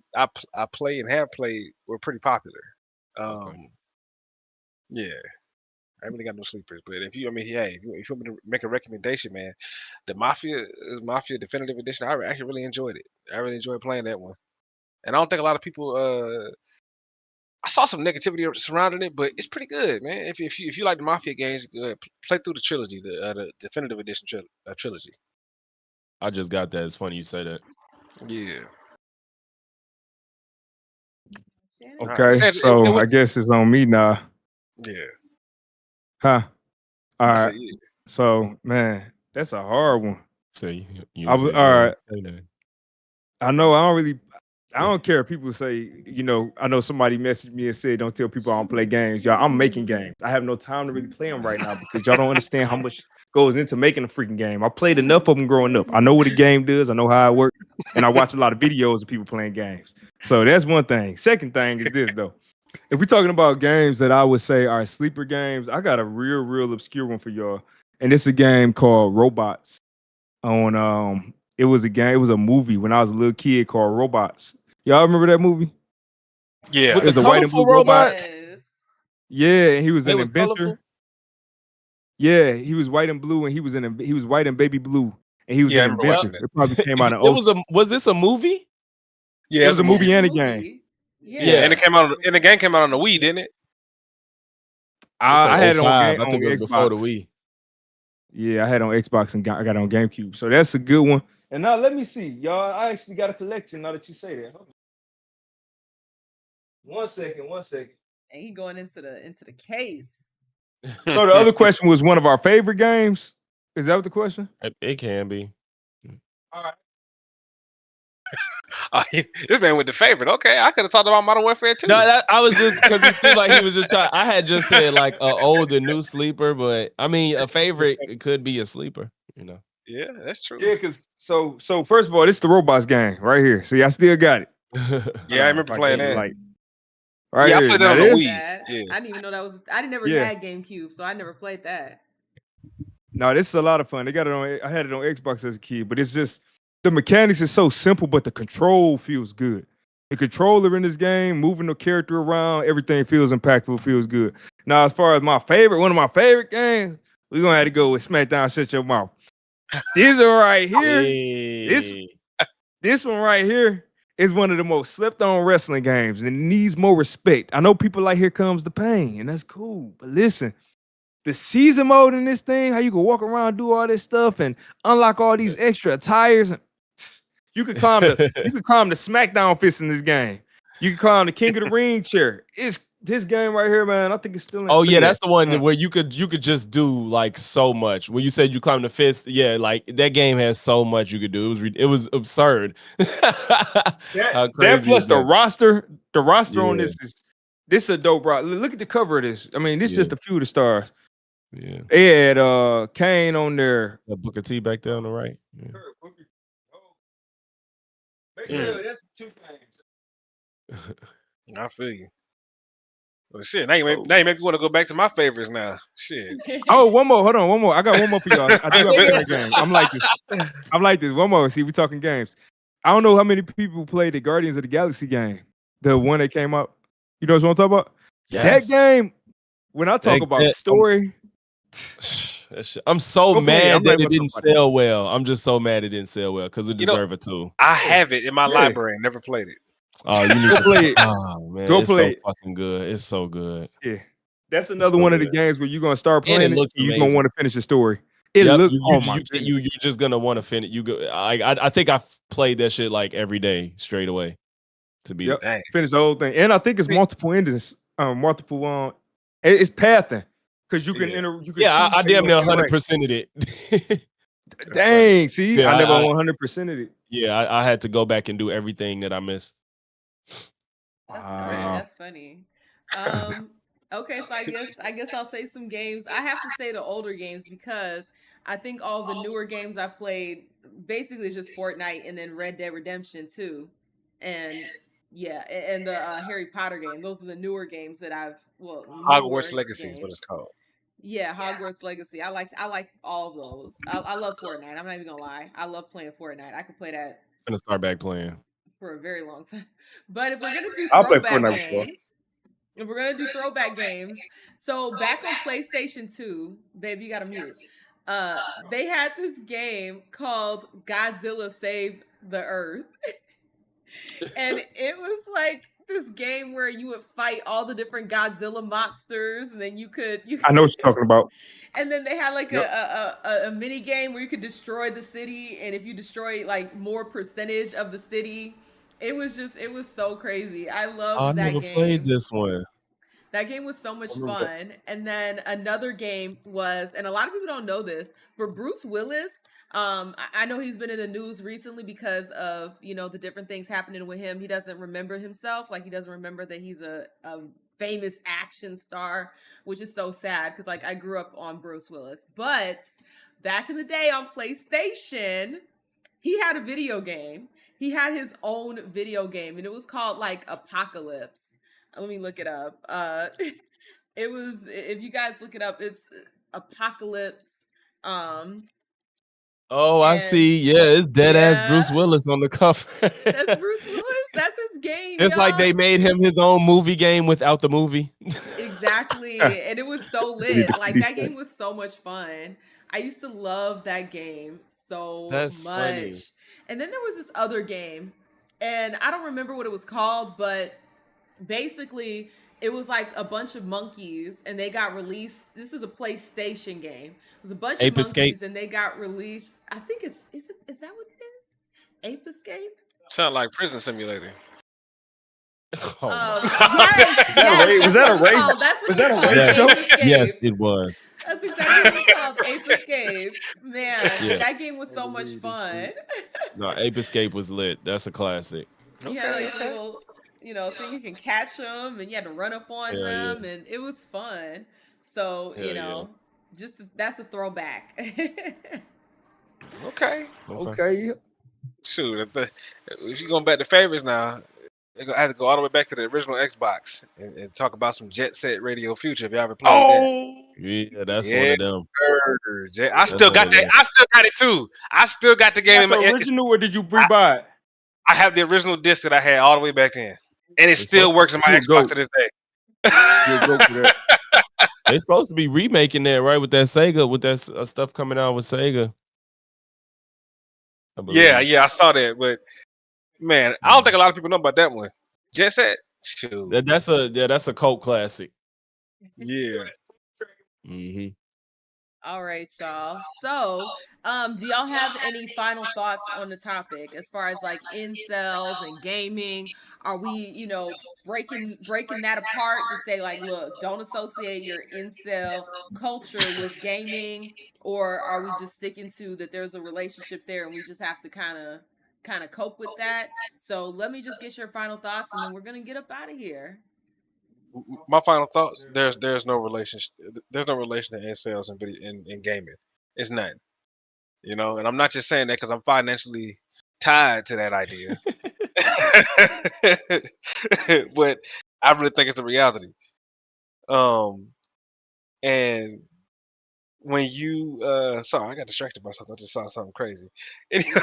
I play and have played were pretty popular. Okay. Yeah. I really got no sleepers, but I mean, hey, if you want me to make a recommendation, man, the Mafia Definitive Edition, I actually really enjoyed it. I really enjoyed playing that one, and I don't think a lot of people I saw some negativity surrounding it, but it's pretty good, man. If you like the Mafia games, play through the trilogy, the definitive edition trilogy. I just got that. It's funny you say that. Yeah. Shannon? All right. Okay, Sandra, so I guess it's on me now. yeah. Huh? All I right. said, yeah. So man, that's a hard one. So you I was said all right. say that. I know I don't care if people say, I know somebody messaged me and said, don't tell people I don't play games. Y'all, I'm making games. I have no time to really play them right now because y'all don't understand how much goes into making a freaking game. I played enough of them growing up. I know what a game does. I know how it works. And I watch a lot of videos of people playing games. So that's one thing. Second thing is this, though. If we're talking about games that I would say are sleeper games, I got a real obscure one for y'all. And it's a game called Robots on it was a movie when I was a little kid called Robots. Y'all remember that movie? Yeah. With It the was a white and colorful blue robot. robots, Yes. Yeah, and he was they an was colorful. inventor. Yeah, he was white and blue, and he was white and baby blue, and he was Yeah, I an remember Well, watching inventor. that. It probably came out in was this a movie? Yeah, It it was was a a Yeah, movie. movie it's a and a game. movie. Yeah, and Yeah. it came out and the game came out on the Wii, didn't it? It's I like had it on 05. I on think it was before the Xbox. Wii. Yeah, I had it on Xbox and I got it on GameCube. So that's a good one. And now let me see, y'all. I actually got a collection now that you say that. Hold on. 1 second. And he going into the case. So the other question was one of our favorite games. Is that what the question? It can be. All right. Oh, this man with the favorite. Okay, I could have talked about Modern Warfare 2. No, I was just because it seemed like he was just trying. I had just said like a old and new sleeper, but I mean a favorite it could be a sleeper. Yeah, that's true. Yeah, because so first of all, this is the robots game right here. See, I still got it. Yeah, Hold I on, remember if I playing get the that. light. Right Yeah, I here. played that Now on the I remember this, Wii. that. Yeah. I didn't even know that was. I never yeah. had GameCube, so I never played that. No, this is a lot of fun. They got it on. I had it on Xbox as a kid, but it's just the mechanics is so simple, but the control feels good. The controller in this game, moving the character around, everything feels impactful, feels good. Now, as far as one of my favorite games, we're gonna have to go with SmackDown. Shut your mouth. This one right here, this Hey. this one right here is one of the most slept on wrestling games and it needs more respect. I know people like Here Comes the Pain, and that's cool. But listen, the season mode in this thing, how you can walk around, do all this stuff, and unlock all these extra attires. And you could climb the SmackDown fist in this game. You can climb the King of the Ring chair. It's this game right here, man. I think it's still in. Oh Look yeah, at that's the one that. where you could just do like so much. When you said you climbed the fist, yeah, like that game has so much you could do. It was absurd. How That crazy plus is that? the roster on Yeah. this is a dope roster. Look at the cover of this. I mean, this is Yeah. just a few of the stars. Yeah. They had Kane on there. That Booker T back there on the right. Yeah. Make sure that's the two things. I feel you. Well, shit, now you make me want to go back to my favorites now. Shit. Oh, one more. Hold on, one more. I got one more for y'all. I do have a favorite game. I'm like this. One more. See, we talking games. I don't know how many people played the Guardians of the Galaxy game. The one that came out. You know what I'm talking about? Yes. That game, when I talk about story. I'm so Go play it. mad I'm that not it gonna didn't talk about sell well. I'm just so mad it didn't sell well because it You know, deserved it too. I have it in my Yeah. library and never played it. Oh, you need Go to play it. Oh man, Go it's play so it. fucking good. It's so good. Yeah. That's another so one of the good. games where you're gonna start And playing it it looks and you're gonna amazing. want to finish the story. It Yep, looked you goodness. you're just gonna want to finish. You go. I think I've played that shit like every day straight away to beat it. Dang. Finish the whole thing. And I think it's multiple endings, it's pathing. Because you can Yeah. enter you can Yeah, choose I how you damn near wanna interact. 100%ed it. Dang, see, Yeah, I never I 100%ed it. yeah, I had to go back and do everything that I missed. That's Wow. funny. That's funny. Okay, so I guess I'll say some games. I have to say the older games because I think all the newer games I played basically is just Fortnite and then Red Dead Redemption 2. And yeah, and the Harry Potter game. Those are the newer games that newer Hogwarts Legacy is what games. it's called. Yeah, Hogwarts Legacy. I like all of those. I love Fortnite. I'm not even gonna lie. I love playing Fortnite. I could play that I'm gonna start back playing. for a very long time. But if we're gonna do I'll play throwback Fortnite before. games, if we're gonna do throwback games, so back on PlayStation 2, babe, you gotta mute. They had this game called Godzilla Save the Earth. And it was like this game where you would fight all the different Godzilla monsters, and then you I know what you're talking about. and then they had like Yep. a mini game where you could destroy the city, and if you destroy like more percentage of the city, it was so crazy. I I loved that never played game. this one. That game was so much I remember that. fun. And then another game was, and a lot of people don't know this, but Bruce Willis, I know he's been in the news recently because of, the different things happening with him. He doesn't remember himself. Like, he doesn't remember that he's a famous action star, which is so sad because, like, I grew up on Bruce Willis. But back in the day on PlayStation, he had a video game. He had his own video game, and it was called, like, Apocalypse. Let me look it up. It was, if you guys look it up, it's Apocalypse. Oh, I And see. Yeah, it's dead ass yeah, Bruce Willis on the cover. that's Bruce Willis. That's his game, It's like y'all. they made him his own movie game without the movie. Exactly. And it was so lit. Like, that game was so much fun. I used to love that game so That's funny. much. And then there was this other game, and I don't remember what it was called, but basically it was like a bunch of monkeys, and they got released. This is a PlayStation game. It was a bunch of Ape Escape. monkeys, and they got released. I think is that what it is? Ape Escape? Sound like Prison Simulator. Oh my. Yes, Was that a that's what it's race? called. That's what Was it's that a called, race Ape joke? Escape. Yes, it was. That's exactly what it's called, Ape Escape. Man, Yeah. that game was so much fun. No, Ape Escape was lit. That's a classic. You had like a little, thing you can catch them, and you had to run up on Hell yeah. them, and it was fun. So, Hell yeah. just that's a throwback. Okay. Okay. Shoot, if you're going back to favorites now, I have to go all the way back to the original Xbox and talk about some Jet Set Radio Future. If y'all ever played that. Yeah, that's one Yeah, of them. I still got that. I still got it too. I still got the game in The my. original, or did you rebuy it? I have the original disc that I had all the way back then, and it It's still supposed works in my You a Xbox goat. to this day. You'll go for that. They're supposed to be remaking that, right? With that Sega, with that stuff coming out with Sega. I believe. Yeah, I saw that, but man, I don't think a lot of people know about that one. Jet Set, shoot, That's a cult classic. yeah. Mm-hmm. All right, y'all. So, do y'all have any final thoughts on the topic as far as like incels and gaming? Are we, breaking that apart to say like, look, don't associate your incel culture with gaming, or are we just sticking to that there's a relationship there and we just have to kind of cope with that? So, let me just get your final thoughts, and then we're gonna get up out of here. My final thoughts: there's no relationship. There's no relation to incels and video in gaming. It's none. And I'm not just saying that because I'm financially tied to that idea. But I really think it's the reality. And when you sorry, I got distracted by something. I just saw something crazy. Anyway,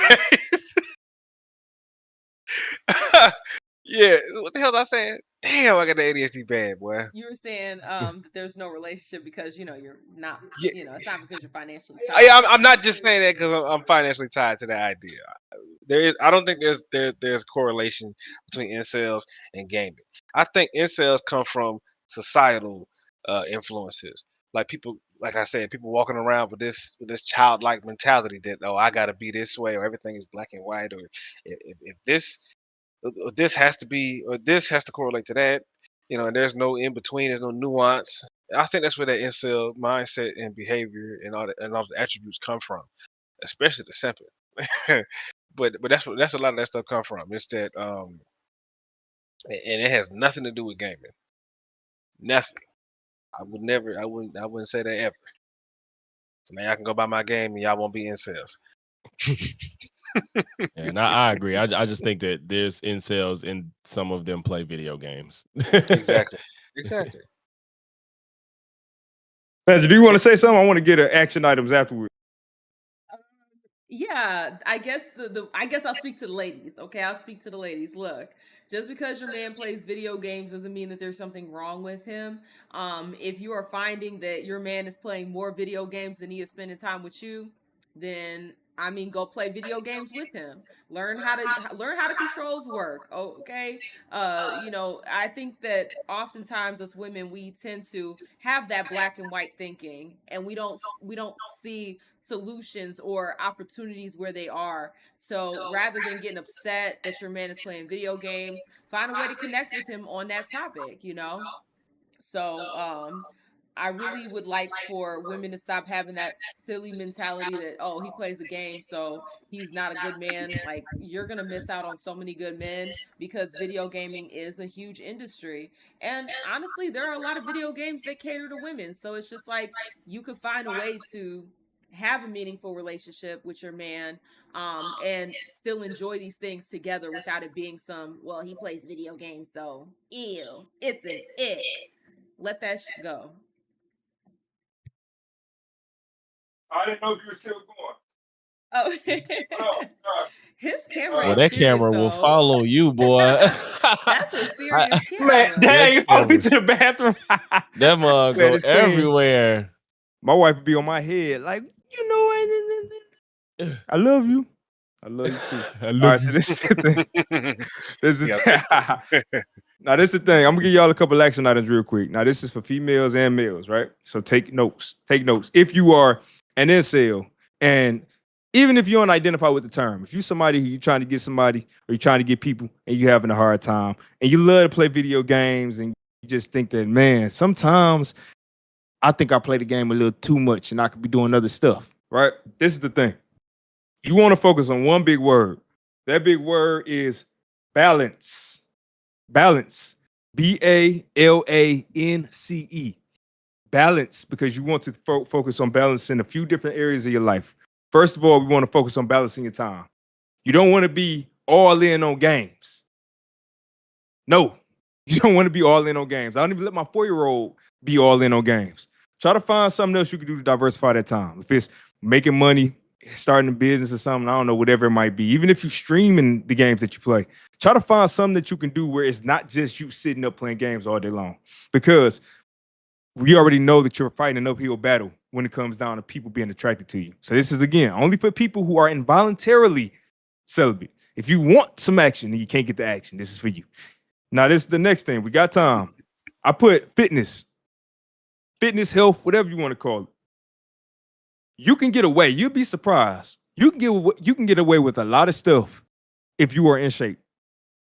yeah, what the hell was I saying? Damn, I got the ADHD bad, boy. You were saying that there's no relationship because you're not, Yeah. it's not because you're financially I'm not just saying that because I'm financially tied to that idea. I don't think there's correlation between incels and gaming. I think incels come from societal influences, like people, like I said, people walking around with this childlike mentality that, oh, I gotta be this way, or everything is black and white, or if this has to be, or this has to correlate to that, and there's no in between, there's no nuance. I think that's where that incel mindset and behavior and all the attributes come from, especially the simping. but that's a lot of that stuff come from. It's that and it has nothing to do with gaming. Nothing. I wouldn't say that ever. So now y'all can go buy my game and y'all won't be incels. And I agree. I just think that there's incels and some of them play video games. Exactly. Sandra, do you want to say something? I want to get action items afterwards. Yeah, I guess I guess I'll speak to the ladies. Okay, I'll speak to the ladies. Look, just because your man plays video games doesn't mean that there's something wrong with him. If you are finding that your man is playing more video games than he is spending time with you, then I mean, go play video games with him. Learn how the controls work. Okay. I think that oftentimes as women we tend to have that black and white thinking, and we don't see solutions or opportunities where they are. So rather than getting upset that your man is playing video games, find a way to connect with him on that topic. So I really would like for women to stop having that silly mentality that, oh, he plays a game, so he's not a good man. Like, you're going to miss out on so many good men because video gaming is a huge industry. And honestly, there are a lot of video games that cater to women. So it's just like you could find a way to have a meaningful relationship with your man, and still enjoy these things together without it being some, well, he plays video games, so ew, it's an ick. Let that go. I didn't know if you were still going. Oh, Oh, sorry. his camera Well, is that serious camera will though. follow you, boy. That's a I- serious Man, camera. dang, you follow me camera. to the bathroom. that mug Man, go it's clean. everywhere. My wife would be on my head, like, I love you. I love you too. I All love right, you. so this is the thing. This is Yeah, now this is the thing. I'm gonna give y'all a couple action items real quick. Now this is for females and males, right? So take notes. Take notes. If you are an incel, and even if you don't identify with the term, if you're somebody who you're trying to get somebody or you're trying to get people and you're having a hard time and you love to play video games and you just think that, man, sometimes I think I play the game a little too much and I could be doing other stuff, right? This is the thing. You want to focus on one big word. That big word is balance. Balance. BALANCE. Balance, because you want to focus on balancing a few different areas of your life. First of all, we want to focus on balancing your time. You don't want to be all in on games. No, you don't want to be all in on games. I don't even let my 4-year-old be all in on games. Try to find something else you can do to diversify that time. If it's making money, starting a business or something, I don't know, whatever it might be. Even if you streaming the games that you play, try to find something that you can do where it's not just you sitting up playing games all day long. Because we already know that you're fighting an uphill battle when it comes down to people being attracted to you. So this is, again, only for people who are involuntarily celibate. If you want some action and you can't get the action, this is for you. Now, this is the next thing. We got time. I put fitness, health, whatever you want to call it. You can get away. You'll be surprised. You can get away with a lot of stuff if you are in shape.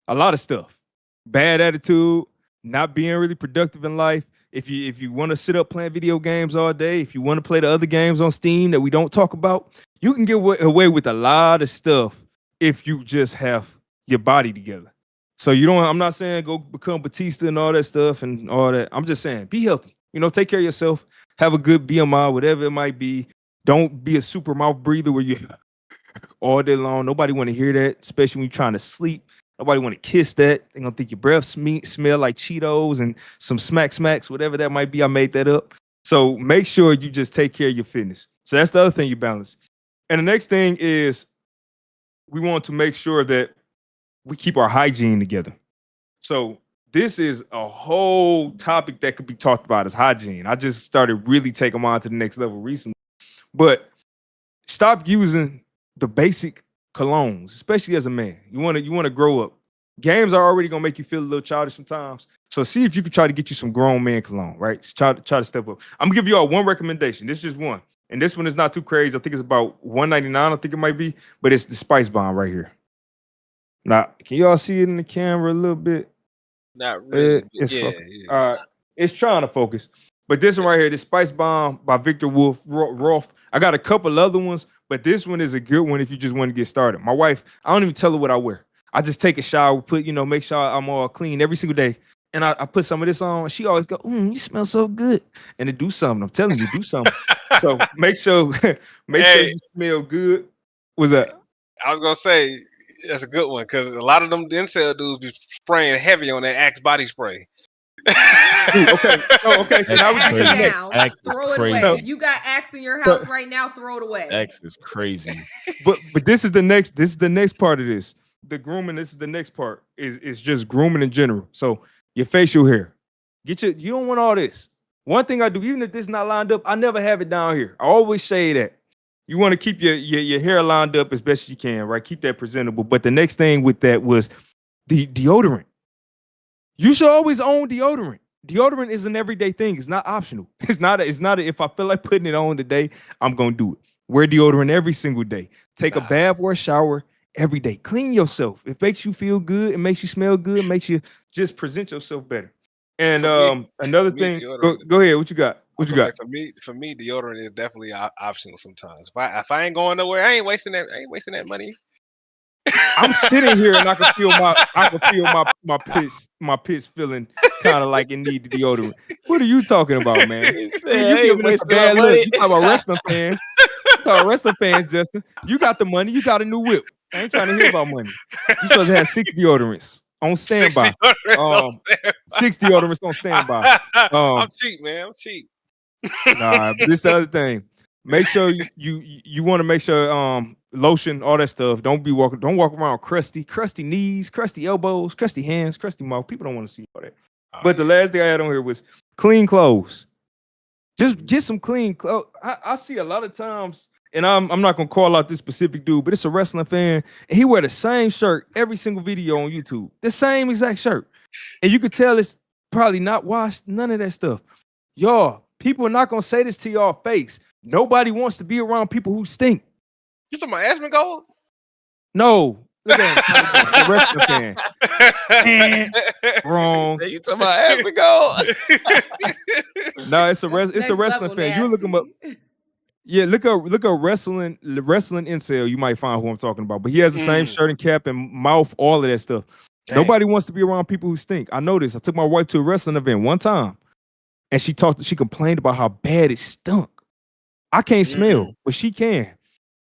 A lot of stuff. Bad attitude, not being really productive in life. If you want to sit up playing video games all day, if you want to play the other games on Steam that we don't talk about, you can get away with a lot of stuff if you just have your body together. So I'm not saying go become Batista and all that stuff and all that. I'm just saying be healthy. Take care of yourself. Have a good BMI, whatever it might be. Don't be a super mouth breather where you all day long. Nobody want to hear that, especially when you're trying to sleep. Nobody want to kiss that. They're going to think your breath smell like Cheetos and some smacks, whatever that might be. I made that up. So make sure you just take care of your fitness. So that's the other thing you balance. And the next thing is we want to make sure that we keep our hygiene together. So this is a whole topic that could be talked about as hygiene. I just started really taking mine to the next level recently. But stop using the basic colognes, especially as a man. You want to grow up. Games are already gonna make you feel a little childish sometimes. So see if you can try to get you some grown man cologne, right? Try to step up. I'm gonna give you all one recommendation. This is just one. And this one is not too crazy. I think it's about $1.99, I think it might be, but it's the Spice Bomb right here. Now, can y'all see it in the camera a little bit? not really. But It's yeah, focused. yeah. It's trying to focus. But this one right here, this Spice Bomb by Victor Rolf. I got a couple other ones, but this one is a good one if you just want to get started. My wife, I don't even tell her what I wear. I just take a shower, make sure I'm all clean every single day. And I put some of this on. She always go, you smell so good. And it do something. I'm telling you, do something. So make sure Hey, you smell good. What's that? I was gonna say that's a good one because a lot of them Incel dudes be spraying heavy on that Axe body spray. Ooh, okay. Oh, okay. So now we Axe get to the next. now. Axe is Throw it crazy. away. If you got axe in your So- house right now, throw it away. X is crazy. But this is the next part of this. The grooming, this is the next part. Is just grooming in general. So your facial hair. You don't want all this. One thing I do, even if this is not lined up, I never have it down here. I always say that. You want to keep your hair lined up as best as you can, right? Keep that presentable. But the next thing with that was the deodorant. You should always own deodorant. Deodorant is an everyday thing. It's not optional. It's not if I feel like putting it on today, I'm gonna do it. Wear deodorant every single day. Take a Nah. bath or a shower every day. Clean yourself. It makes you feel good. It makes you smell good. It makes you just present yourself better. And another For me, thing, deodorant. go ahead. What you got? I What was you gonna got? say for me, deodorant is definitely optional sometimes. If I ain't going nowhere, I ain't wasting that money. I'm sitting here and I can feel my piss feeling kind of like it need the deodorant. What are you talking about, man? He said, See, you I ain't giving us a wasting my bad look. money. You talking about wrestling fans. You talking about wrestling fans, Justin. You got the money. You got a new whip. I ain't trying to hear about money. You supposed to have 6 deodorants on 60 standby. deodorant. 6 deodorants on standby. I'm Um, cheap, man. I'm cheap. Nah, but this the other thing. Make sure you want to make sure lotion, all that stuff. Don't walk around crusty knees, crusty elbows, crusty hands, crusty mouth. People don't want to see all that. Oh, But the yeah. last thing I had on here was clean clothes. Just get some clean clothes. I see a lot of times, and I'm not gonna call out this specific dude, but it's a wrestling fan, and he wear the same shirt every single video on YouTube. The same exact shirt. And you could tell it's probably not washed, none of that stuff. Y'all, people are not gonna say this to y'all face. Nobody wants to be around people who stink. You talking about Asmongold? No, look at him. It's a wrestling fan. Wrong. You talking about ass to go? No, it's a Next wrestling level fan. You look him up. nasty. Yeah, look up wrestling incel. You might find who I'm talking about. But he has the same shirt and cap and mouth, all of that stuff. Dang. Nobody wants to be around people who stink. I know this. I took my wife to a wrestling event one time, and she complained about how bad it stunk. I can't smell, but she can.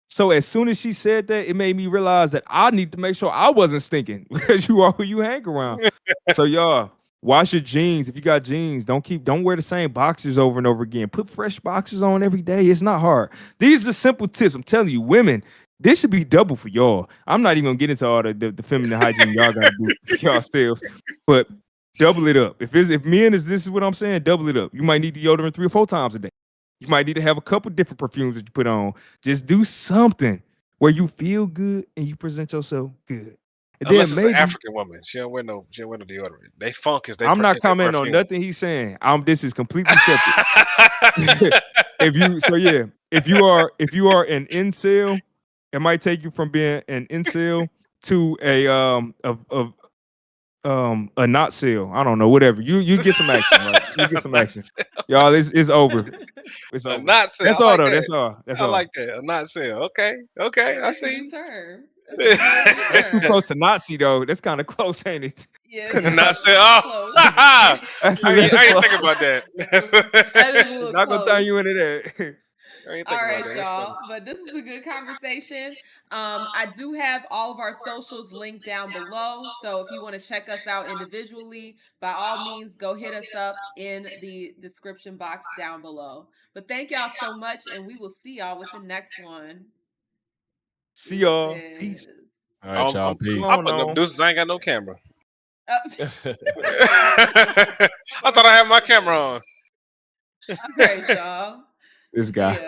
So as soon as she said that, it made me realize that I need to make sure I wasn't stinking because you are who you hang around. So y'all, wash your jeans. If you got jeans, don't wear the same boxers over and over again. Put fresh boxers on every day. It's not hard. These are simple tips. I'm telling you, women, this should be double for y'all. I'm not even gonna get into all the feminine hygiene y'all gotta do for yourselves, but double it up. If men this is what I'm saying, double it up. You might need deodorant 3 or 4 times a day. You might need to have a couple different perfumes that you put on. Just do something where you feel good and you present yourself good. And Unless then it's an maybe African woman, she don't wear no deodorant. They funk is they. I'm not is they commenting on perfume. nothing he's saying. This is completely separate. If you are an incel, it might take you from being an incel to a not sale. I don't know, whatever. You get some action, right? You get some action. Y'all, it's over. It's A over. not sale. That's I all like though. that. That's all. That's I all. like that. A not sale. Okay. Okay. I That's a see. new term. That's a whole new That's too term. close to Nazi though. That's kind of close, ain't it? Yeah, it's Not close. sale. It's Oh, close. That's I a little didn't close. think about that. That is a little Not gonna turn close. you into that. I didn't All think about right, that. That's funny. y'all. But this is a good conversation. I do have all of our socials linked down below. So if you want to check us out individually, by all means, go hit us up in the description box down below. But thank y'all so much, and we will see y'all with the next one. See y'all. Deuces. Peace. All right, y'all. I'm Peace. Going putting up on. deuces. I ain't got no camera. Oh. I thought I had my camera on. All right, y'all. This See guy. ya.